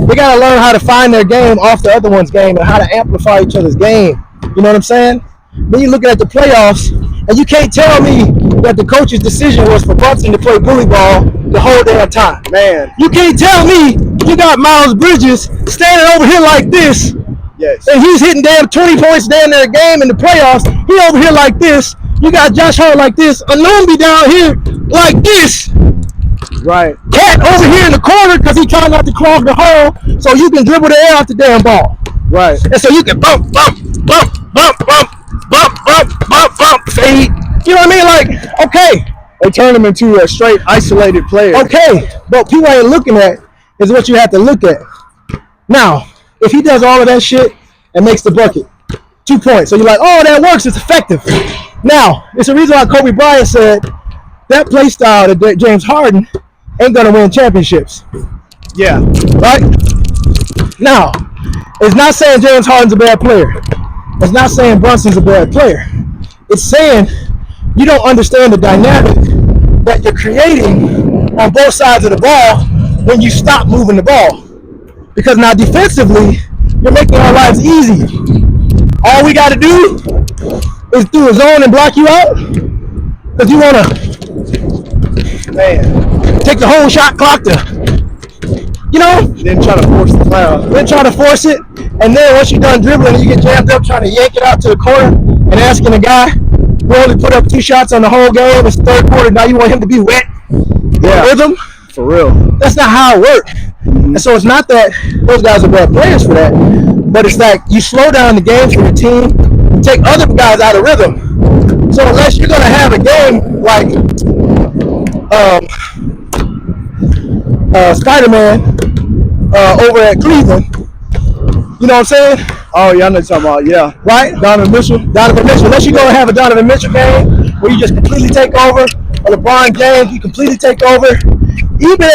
They got to learn how to find their game off the other one's game and how to amplify each other's game. You know what I'm saying? Then you're looking at the playoffs, and you can't tell me that the coach's decision was for Brunson to play bully ball the whole damn time. Man. You can't tell me you got Miles Bridges standing over here like this, Yes. and he's hitting damn 20 points down there a game in the playoffs. He over here like this. You got Josh Hart like this. Anumbi down here like this. Right. Cat over here in the corner because he trying not to clog the hole so you can dribble the air out the damn ball. Right. And so you can bump, fade. You know what I mean? Like, okay. They turn him into a straight isolated player. Okay. But people ain't looking at is what you have to look at. Now, if he does all of that shit and makes the bucket, 2 points. So you're like, oh, that works. It's effective. Now, it's the reason why Kobe Bryant said that play style that James Harden ain't going to win championships. Yeah. Right? Now, it's not saying James Harden's a bad player. It's not saying Brunson's a bad player. It's saying you don't understand the dynamic that you're creating on both sides of the ball when you stop moving the ball. Because now defensively, you're making our lives easy. All we got to do is do a zone and block you out. Because you want to, man, take the whole shot clock to, you know? Then try to force the foul. Then try to force it. And then once you're done dribbling, you get jammed up trying to yank it out to the corner and asking the guy who only put up 2 shots on the whole game, it's third quarter, now you want him to be wet. Yeah. Rhythm. For real. That's not how it works. And so it's not that those guys are bad players for that, but it's like you slow down the game for your team, you take other guys out of rhythm. So unless you're gonna have a game like Spider-Man over at Cleveland, you know what I'm saying? Oh, yeah, I know what you're talking about. Yeah. Right? Donovan Mitchell. Unless you're gonna have a Donovan Mitchell game where you just completely take over, or LeBron James, you completely take over. Even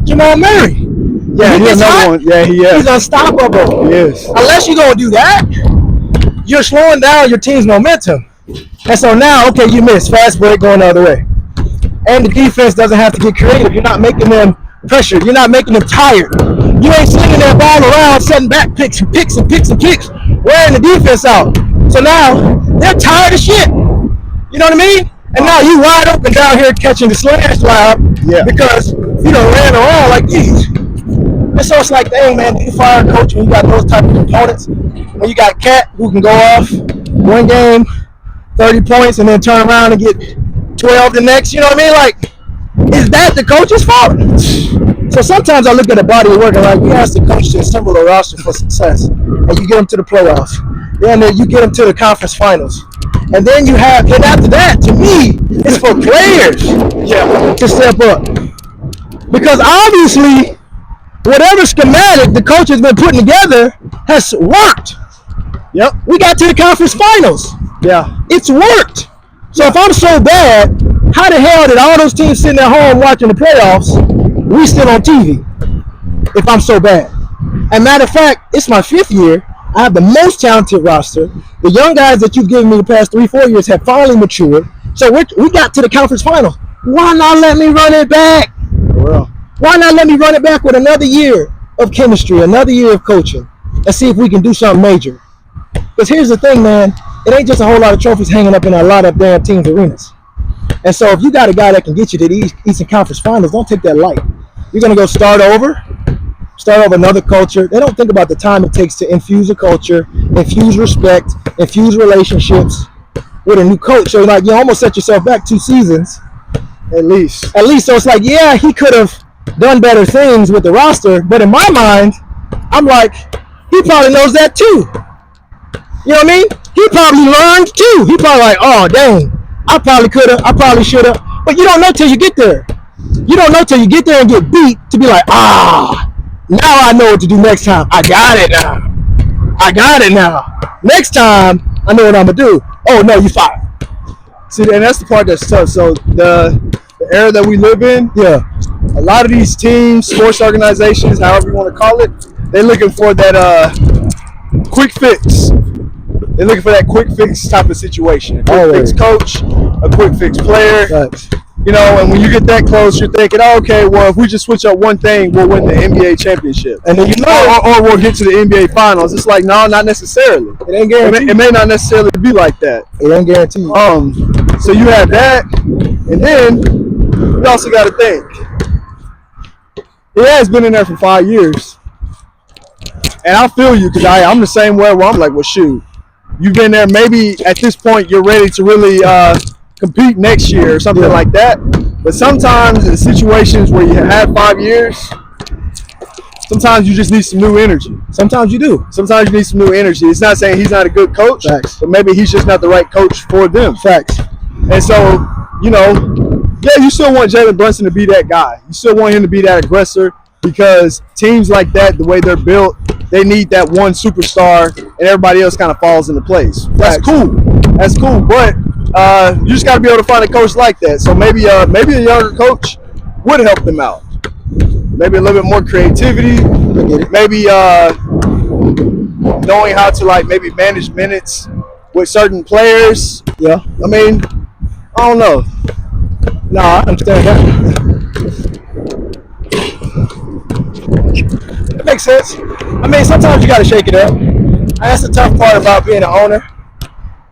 Jamal Murray. Yeah, he's another one. Yeah, he is. He's unstoppable. He is. Unless you're going to do that, you're slowing down your team's momentum. And so now, okay, you miss. Fast break going the other way. And the defense doesn't have to get creative. You're not making them pressured. You're not making them tired. You ain't slinging that ball around, setting back picks, wearing the defense out. So now, they're tired of shit. You know what I mean? And now you wide open down here catching the slash slab because you done ran around like these. And so it's like, dang, man, you fire a coach when you got those type of components. When you got Cat who can go off one game, 30 points, and then turn around and get 12 the next. You know what I mean? Like, is that the coach's fault? So sometimes I look at a body of work and like, we ask the coach to assemble a roster for success. And you get them to the playoffs. And then you get them to the conference finals. And then you have, and after that, to me, it's for players to step up. Because obviously, whatever schematic the coach has been putting together has worked. Yep. We got to the conference finals. Yeah. It's worked. So if I'm so bad, how the hell did all those teams sitting at home watching the playoffs, we still on TV? If I'm so bad. And matter of fact, it's my 5th year. I have the most talented roster. The young guys that you've given me the past 3-4 years have finally matured. So we got to the conference final. Why not let me run it back? Well, Why not let me run it back with another year of chemistry, another year of coaching, and see if we can do something major? Because here's the thing, man. It ain't just a whole lot of trophies hanging up in a lot of damn teams' arenas. And so if you got a guy that can get you to the Eastern Conference Finals, don't take that light. You're going to go start over another culture. They don't think about the time it takes to infuse a culture, infuse respect, infuse relationships with a new coach. So like you almost set yourself back 2 seasons. at least. So it's like, yeah, he could have done better things with the roster, but in my mind, I'm like, he probably knows that too. You know what I mean? He probably learned too. He probably like, oh dang, I probably could have, I probably should have. But you don't know till you get there. You don't know till you get there and get beat to be like, now I know what to do next time. I got it now. Next time, I know what I'm gonna do. Oh no, you fired. See, and that's the part that's tough. So the era that we live in, Yeah, a lot of these teams, sports organizations, however you want to call it, they're looking for that quick fix. They're looking for that quick fix type of situation. A quick Always. fix coach, a quick fix player. facts. You know, and when you get that close, you're thinking, oh, okay, well, if we just switch up one thing, we'll win the NBA championship. And then you know Or we'll get to the NBA finals. It's like, no, not necessarily. it ain't guaranteed. It may not necessarily be like that. It ain't guaranteed. So you have that, and then you also got to think. He has been in there for 5 years, and I feel you because I'm the same way. Where I'm like, well, shoot, you've been there. Maybe at this point you're ready to really compete next year or something like that. But sometimes in situations where you have 5 years, sometimes you just need some new energy. Sometimes you do. Sometimes you need some new energy. It's not saying he's not a good coach, Facts. but maybe he's just not the right coach for them. Facts. And so, you know, yeah, you still want Jalen Brunson to be that guy. You still want him to be that aggressor because teams like that, the way they're built, they need that one superstar and everybody else kind of falls into place. That's cool. That's cool. But you just got to be able to find a coach like that. So maybe a younger coach would help them out. Maybe a little bit more creativity. Maybe knowing how to like maybe manage minutes with certain players. Yeah. I mean, I don't know. No, I understand that. It makes sense. I mean, sometimes you got to shake it up. That's the tough part about being an owner.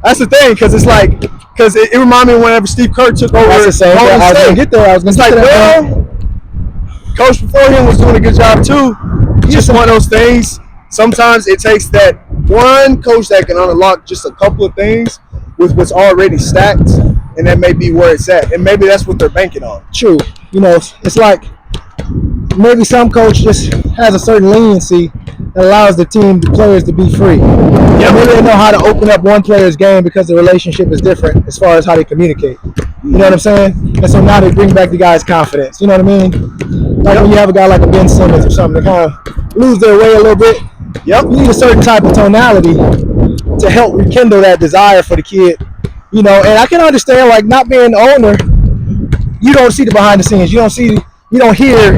That's the thing, because it's like, because it reminded me whenever Steve Kerr took over. That's the same. Golden I was State. gonna get there. I was gonna It's get like, to that. well, coach before him was doing a good job too. Just one of those things. Sometimes it takes that one coach that can unlock just a couple of things with what's already stacked, and that may be where it's at. And maybe that's what they're banking on. True. You know, it's like maybe some coach just has a certain leniency that allows the team, the players to be free. Yeah. Maybe they know how to open up one player's game because the relationship is different as far as how they communicate. You know what I'm saying? And so now they bring back the guy's confidence. You know what I mean? Like when you have a guy like a Ben Simmons or something, they kind of lose their way a little bit. Yep. You need a certain type of tonality to help rekindle that desire for the kid. You know, and I can understand like not being the owner, you don't see the behind the scenes. You don't hear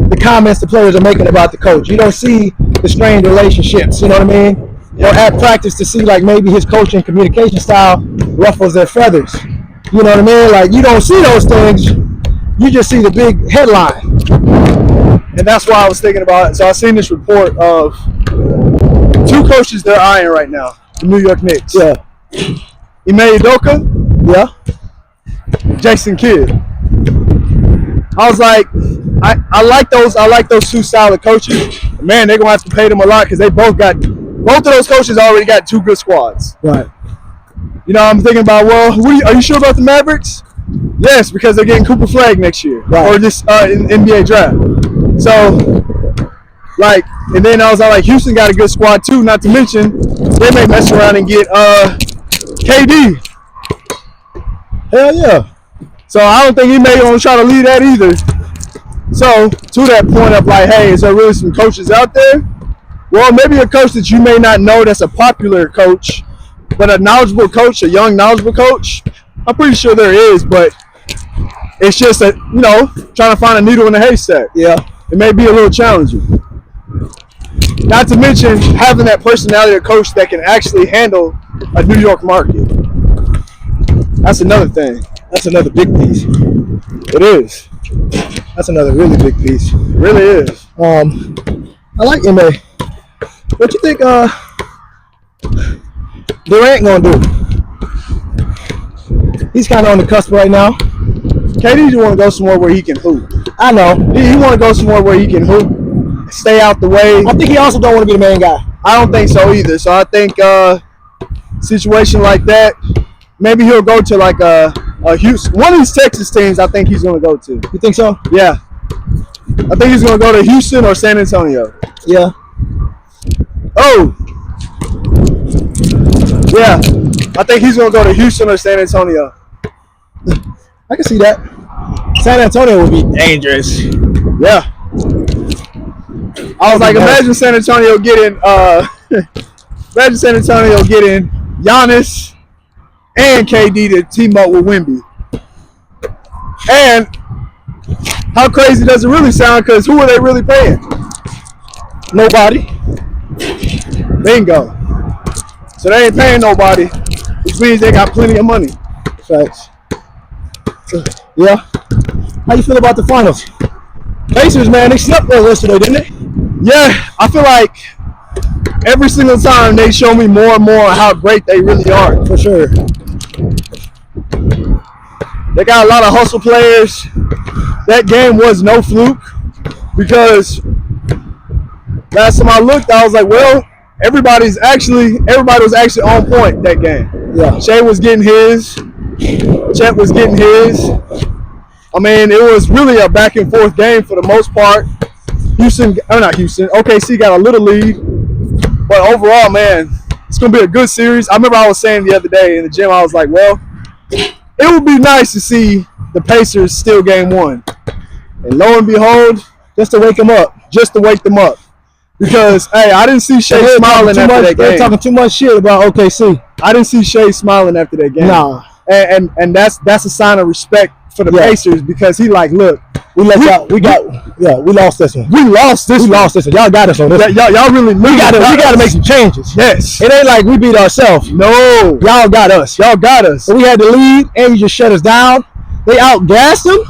the comments the players are making about the coach. You don't see the strained relationships. You know what I mean? Or at practice to see like maybe his coaching communication style ruffles their feathers. You know what I mean? Like you don't see those things. You just see the big headline. And that's why I was thinking about it. So I seen this report of 2 coaches they're eyeing right now. The New York Knicks. Yeah. Ime Udoka, Yeah. Jason Kidd. I was like, I like those 2 solid coaches. Man, they're gonna have to pay them a lot because they both of those coaches already got 2 good squads. Right. You know, I'm thinking about, well, are you sure about the Mavericks? Yes, because they're getting Cooper Flagg next year, Right. or this in NBA draft. So, like, and then I was like, Houston got a good squad too. Not to mention, they may mess around and get KD. Hell yeah. So I don't think he may want to try to lead that either. So to that point of like, hey, is there really some coaches out there? Well, maybe a coach that you may not know that's a popular coach, but a knowledgeable coach, a young knowledgeable coach. I'm pretty sure there is, but it's just trying to find a needle in a haystack. Yeah. It may be a little challenging. Not to mention having that personality of coach that can actually handle a New York market. That's another thing. That's another big piece. It is. That's another really big piece. It really is. I like MA. What you think Durant gonna do? He's kind of on the cusp right now. KD just want to go somewhere where he can hoop. I know. He want to go somewhere where he can hoop, stay out the way. I think he also don't want to be the main guy. I don't think so either. So I think situation like that, maybe he'll go to like a Houston. One of these Texas teams I think he's going to go to. You think so? Yeah. I think he's going to go to Houston or San Antonio. Yeah. Oh. Yeah. I think he's going to go to Houston or San Antonio. I can see that. San Antonio would be dangerous. Yeah. I was like, imagine San Antonio getting Imagine San Antonio getting Giannis and KD to team up with Wemby. And how crazy does it really sound? Because who are they really paying? Nobody. Bingo. So they ain't paying nobody, which means they got plenty of money. Facts. So, yeah. How you feel about the finals? Pacers, man, they slept well yesterday, didn't they? Yeah, I feel like every single time they show me more and more how great they really are. For sure. They got a lot of hustle players. That game was no fluke because last time I looked, I was like, well, everybody was actually on point that game. Yeah. Shea was getting his. Chet was getting his. I mean, it was really a back and forth game for the most part. OKC got a little lead. But overall, man, it's going to be a good series. I remember I was saying the other day in the gym, I was like, well, it would be nice to see the Pacers steal game one. And lo and behold, Just to wake them up. just to wake them up. Because, hey, I didn't see Shea smiling after that They're game. talking too much shit about OKC. I didn't see Shea smiling after that game. Nah. And that's a sign of respect for the Yeah. Pacers because he like, look, We lost this one. we lost this. We lost this one. Y'all got us on this one. Y'all really We gotta make some changes. Yes. It ain't like we beat ourselves. No. Y'all got us. Y'all got us. So we had the lead and you just shut us down. They outgassed them.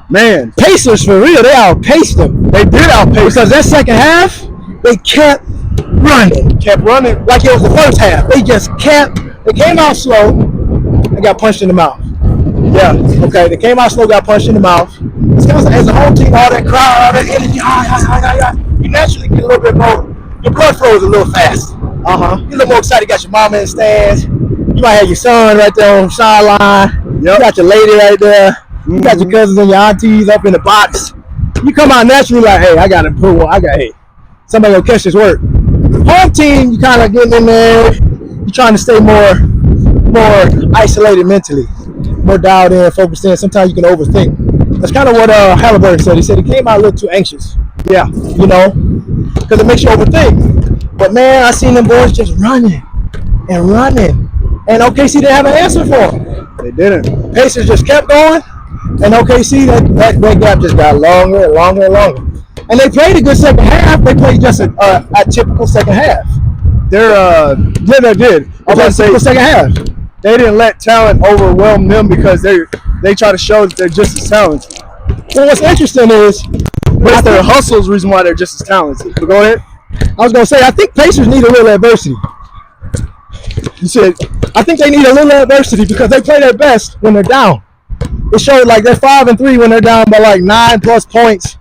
Man, Pacers for real. They outpaced them. they did outpace. Because that second half, they kept running. Kept running. Like it was the first half. They came out slow and got punched in the mouth. Yeah. Okay, they came out slow, got punched in the mouth. As a whole team, all that crowd, all that energy, you naturally get a little bit more, your blood flow is a little fast. Uh-huh. You're a little more excited. You got your mama in the stands. You might have your son right there on the sideline. Yep. You got your lady right there. You got your cousins and your aunties up in the box. You come out naturally like, hey, I got to put one. Somebody gonna catch this work. Home team, you kind of getting in there. You're trying to stay more isolated mentally, more dialed in, focused in. Sometimes you can overthink. That's kind of what Halliburton said. He said he came out a little too anxious. Yeah. You know, because it makes you overthink. But man, I seen them boys just running and running, and OKC didn't have an answer for them. They didn't. Pacers just kept going, and OKC that gap just got longer and longer and longer. And they played a good second half. They played just a typical second half. They did. I was about to say Typical second half. they didn't let talent overwhelm them because they try to show that they're just as talented. Well, what's interesting is, But it's their hustle's reason why they're just as talented. But go ahead. I was gonna say, I think Pacers need a little adversity. You said I think they need a little adversity because they play their best when they're down. It showed like they're 5-3 when they're down by like 9+ points.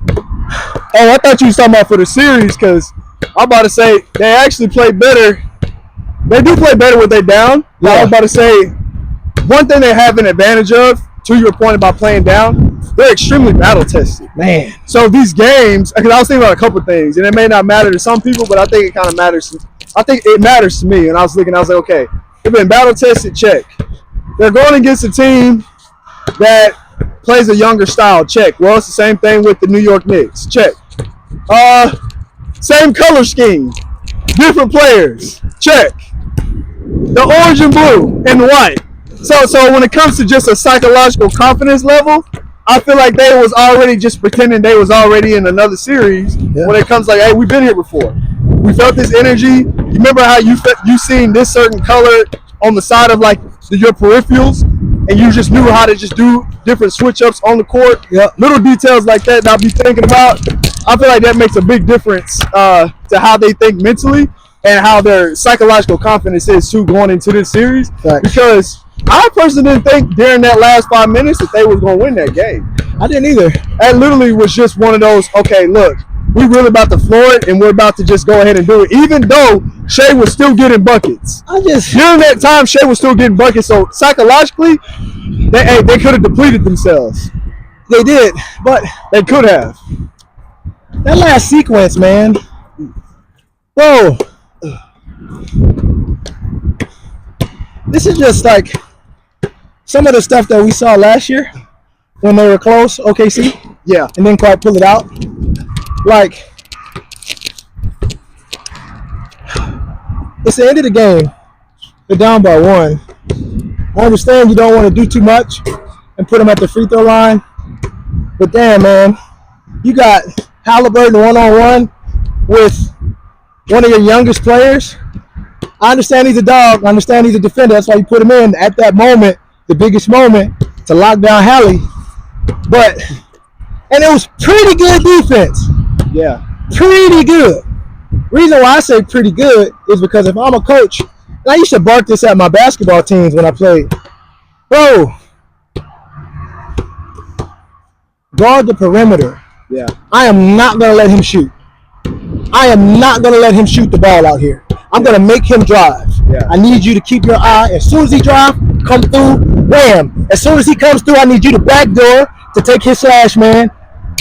oh, I thought you was talking about for the series because I'm about to say they actually play better. They do play better when they're down. But I was about to say one thing they have an advantage of, to your point about playing down, they're extremely battle tested. Man, So these games, because I was thinking about a couple of things, and it may not matter to some people, but I think it kind of matters. I think it matters to me. And I was looking, I was like, okay, they've been battle tested, check. They're going against a team that plays a younger style, check. Well, it's the same thing with the New York Knicks, check. Same color scheme, different players, check. The orange and blue and white. So when it comes to just a psychological confidence level, I feel like they was already just pretending they was already in another series. Yeah. When it comes like, hey, we've been here before. We felt this energy. You remember how you seen this certain color on the side of like your peripherals, and you just knew how to just do different switch ups on the court. Yeah. Little details like that I'll be thinking about. I feel like that makes a big difference to how they think mentally and how their psychological confidence is too going into this series. Facts. Because I personally didn't think during that last 5 minutes that they was going to win that game. I didn't either. That literally was just one of those, okay, look, we really about to floor it and we're about to just go ahead and do it. Even though Shea was still getting buckets. During that time, Shea was still getting buckets. So psychologically, they could have depleted themselves. They did, but They could have. that last sequence, man. Whoa. This is just like some of the stuff that we saw last year when they were close, OKC, Yeah. and didn't quite pull it out. Like, It's the end of the game. They're down by 1. I understand you don't want to do too much and put them at the free throw line. But damn, man, you got Halliburton one-on-one with one of your youngest players. I understand he's a dog. I understand he's a defender. That's why you put him in at that moment, the biggest moment, to lock down Hallie. And it was pretty good defense. Yeah. Pretty good. Reason why I say pretty good is because if I'm a coach, and I used to bark this at my basketball teams when I played. Bro, guard the perimeter. Yeah. I am not going to let him shoot. I am not going to let him shoot the ball out here. I'm going to make him drive. Yeah. I need you to keep your eye. As soon as he drive, come through, wham. As soon as he comes through, I need you to backdoor to take his slash, man,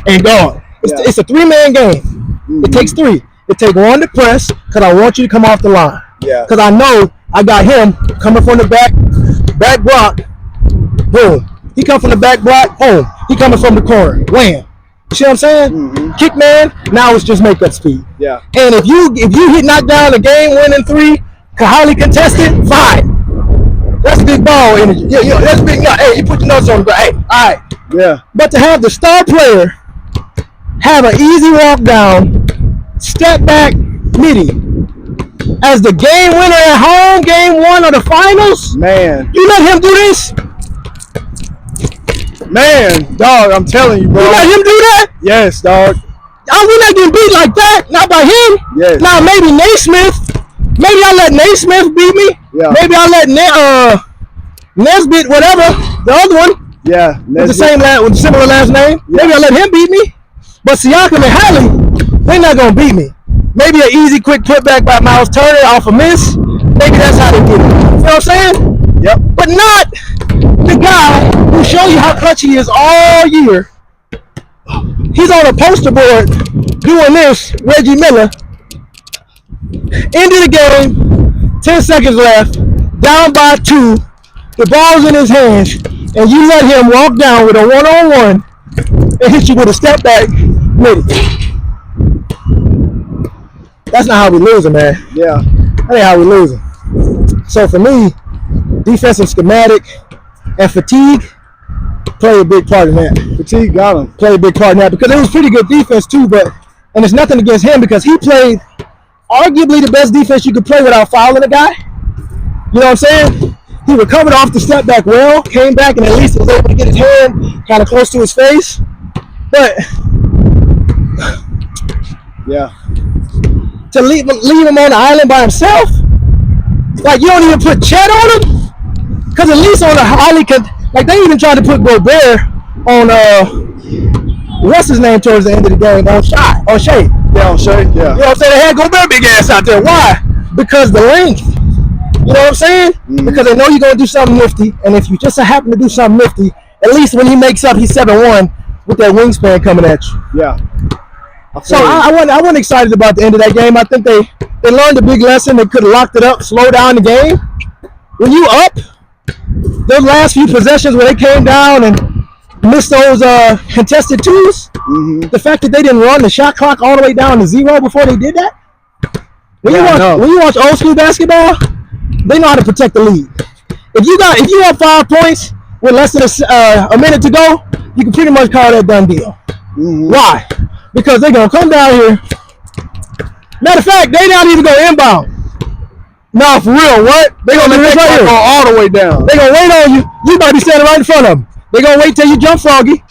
and go. It's a 3-man game. Mm-hmm. It takes 3. It takes 1 to press because I want you to come off the line. Yeah. Because I know I got him coming from the back block. Boom. He come from the back block. Boom. He coming from the corner. Wham. You see what I'm saying? Mm-hmm. Kick man. Now it's just makeup speed. Yeah. And if you hit knock down a game winning 3, highly contested, fine. That's big ball energy. Yeah, that's big. No, hey, you put your notes on the ground. Hey, all right. Yeah. But to have the star player have an easy walk down, step back, midi, as the game winner at home, game 1 of the finals, man, you let him do this? Man, dog, I'm telling you, bro. You let him do that? Yes, dog. We not getting beat like that, not by him. Yes. Now maybe Naismith. Maybe I let Naismith beat me. Yeah. Maybe I let Nesbitt, whatever, the other one. Yeah. With the same with similar last name. Yeah. Maybe I let him beat me. But Siakam and Hallie, they're not gonna beat me. Maybe an easy, quick putback by Miles Turner off a miss. Maybe that's how they get it. You know what I'm saying? Yep. But not the guy who show you how clutch he is all year. He's on a poster board doing this, Reggie Miller. End of the game, 10 seconds left, down by 2, the ball's in his hands, and you let him walk down with a one-on-one and hit you with a step back midi. That's not how we losing, man. Yeah. That ain't how we losing. So for me, defensive schematic and fatigue play a big part in that. Fatigue got him. Play a big part in that because it was pretty good defense too, and it's nothing against him because he played arguably the best defense you could play without fouling a guy. You know what I'm saying? He recovered off the step back well, came back and at least was able to get his hand kind of close to his face. But yeah, to leave him on the island by himself, like you don't even put Chet on him, because at least on the island, like they even tried to put Gobert on what's his name towards the end of the game on Shea. Yeah, on Shea. Yeah. You know what I'm saying? They had Gobert big ass out there. Why? Because the length. You know what I'm saying? Mm-hmm. Because they know you're gonna do something nifty, and if you just happen to do something nifty, at least when he makes up, he's 7'1" with that wingspan coming at you. Yeah. So I wasn't excited about the end of that game. I think they learned a big lesson. They could have locked it up, slow down the game. When you up, those last few possessions where they came down and missed those contested twos, the fact that they didn't run the shot clock all the way down to 0 before they did that. When you watch old school basketball, they know how to protect the lead. If you have 5 points with less than a minute to go, you can pretty much call that done deal. Mm-hmm. Why? Because they're gonna come down here. Matter of fact, they don't even go inbound. No, for real, what? They're gonna make right go all the way down. They're gonna wait on you. You might be standing right in front of them. They're gonna wait till you jump froggy.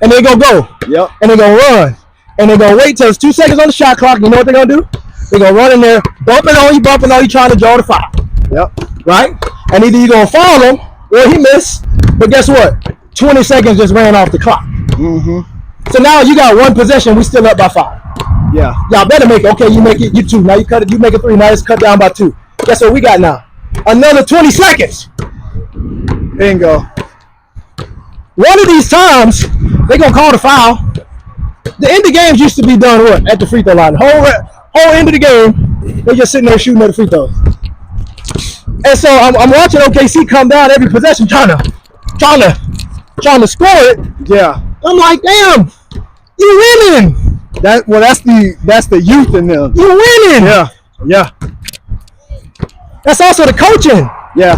And they're gonna go. Yep. And they're gonna run. And they're gonna wait till it's 2 seconds on the shot clock. You know what they're gonna do? They're gonna run in there, bumping on you, trying to draw the foul. Yep. Right? And either you're gonna foul him or he missed. But guess what? 20 seconds just ran off the clock. Mm-hmm. So now you got one possession, we still up by 5. Yeah. Y'all better make it. Okay, you make it, you 2. Now you cut it, you make it 3. Now it's cut down by 2. Guess what we got now? Another 20 seconds. Bingo. One of these times, they gonna call the foul. The end of games used to be done what? At the free throw line. Whole end of the game, they just sitting there shooting at the free throws. And so I'm watching OKC come down every possession trying to score it. Yeah. I'm like, damn, you winning. That's the youth in them. You're winning. Yeah. That's also the coaching. Yeah.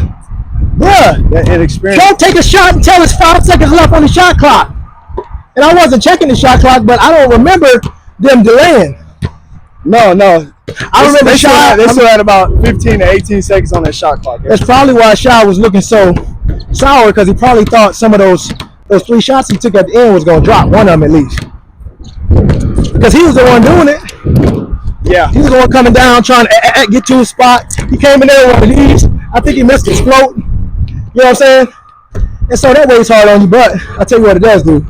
Bruh. That inexperience. Don't take a shot until there's 5 seconds left on the shot clock. And I wasn't checking the shot clock, but I don't remember them delaying. No. I remember they Shy. still had about 15 to 18 seconds on that shot clock. That's probably why Shy was looking so sour, because he probably thought some of those 3 shots he took at the end was going to drop, one of them at least. Because he was the one doing it. Yeah. He was the one coming down trying to get to his spot. He came in there with one of these. I think he missed his float. You know what I'm saying? And so that weighs hard on you, but I'll tell you what it does do.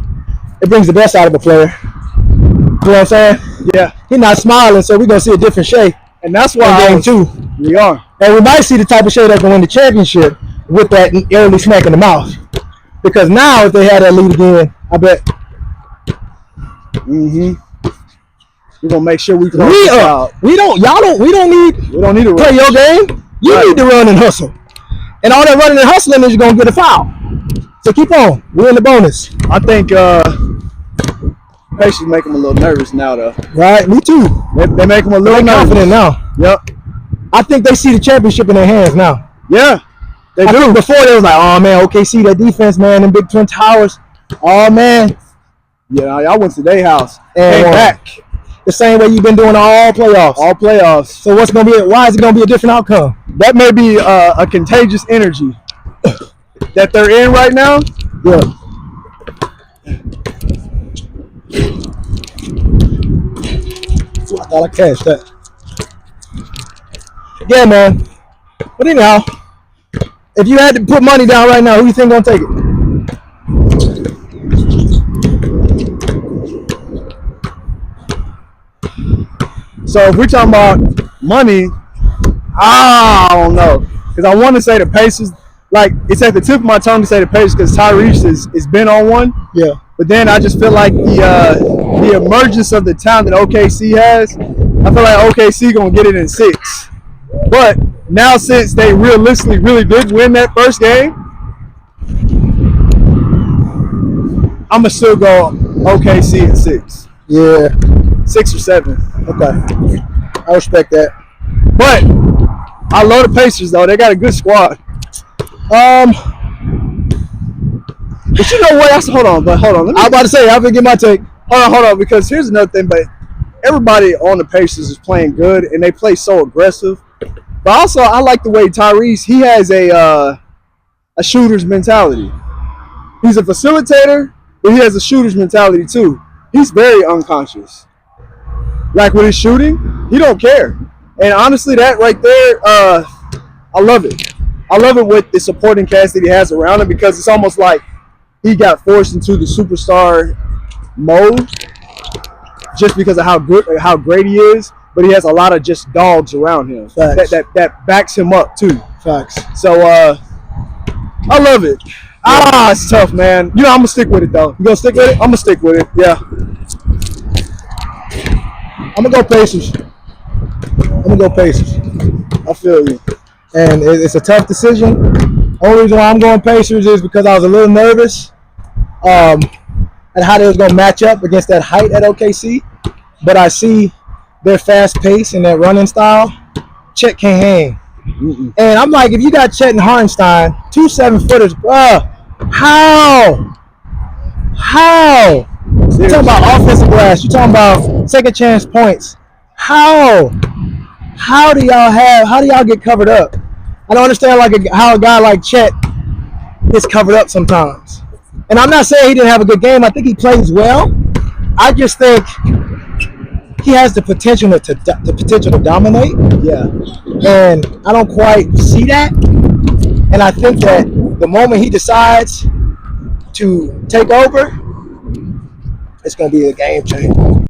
It brings the best out of a player. You know what I'm saying? Yeah. He's not smiling, so we're going to see a different Shea And that's why in game 2. We are. And we might see the type of Shea that can win the championship with that early smack in the mouth. Because now, if they had that lead again, I bet We're gonna make sure we close we this out. we don't need We don't need to play rush. your game. You Right. need to run and hustle. And all that running and hustling is you're gonna get a foul. So keep on. We're in the bonus. I think Pacers make them a little nervous now, though. Right? Me too. They make them a They're little confident nervous. now. Yep. I think they see the championship in their hands now. Yeah. They I do. think before they was like, oh man, OKC, that defense, man, them Big Twin Towers. Oh man. Yeah. I went to their house. And Came back. the same way you've been doing all playoffs. All playoffs. So what's gonna be? Why is it gonna be a different outcome? That may be a contagious energy that they're in right now. Yeah. Ooh, I thought I cashed that. Yeah, man. But anyhow, if you had to put money down right now, who you think gonna take it? So if we're talking about money, I don't know. Because I want to say the Pacers, like it's at the tip of my tongue to say the Pacers because Tyrese is been on one. Yeah. But then I just feel like the emergence of the talent that OKC has, I feel like OKC gonna get it in 6. But now since they realistically really did win that first game, I'ma still go OKC in 6. Yeah. 6 or 7. Okay. I respect that. But I love the Pacers though. They got a good squad. But you know what? Hold on. I was about to say, I'll get my take. Hold on. Because here's another thing. But everybody on the Pacers is playing good, and they play so aggressive. But also, I like the way Tyrese. He has a shooter's mentality. He's a facilitator, but he has a shooter's mentality too. He's very unconscious. Like with his shooting, he don't care. And honestly, that right there, I love it. I love it with the supporting cast that he has around him because it's almost like he got forced into the superstar mode just because of how great he is. But he has a lot of just dogs around him that backs him up too. Facts. So I love it. It's tough, man. You know, I'm gonna stick with it though. You gonna stick with it? I'm gonna stick with it. Yeah. I'm gonna go Pacers. I feel you. And it's a tough decision. Only reason why I'm going Pacers is because I was a little nervous at how they was going to match up against that height at OKC. But I see their fast pace and their running style. Chet can't hang. And I'm like, if you got Chet and Hartenstein, 2 7-footers, how? You're talking about offensive glass. You're talking about second chance points. How do y'all get covered up? I don't understand how a guy like Chet gets covered up sometimes. And I'm not saying he didn't have a good game. I think he plays well. I just think he has the potential to dominate. Yeah. And I don't quite see that. And I think that the moment he decides to take over, it's going to be a game changer.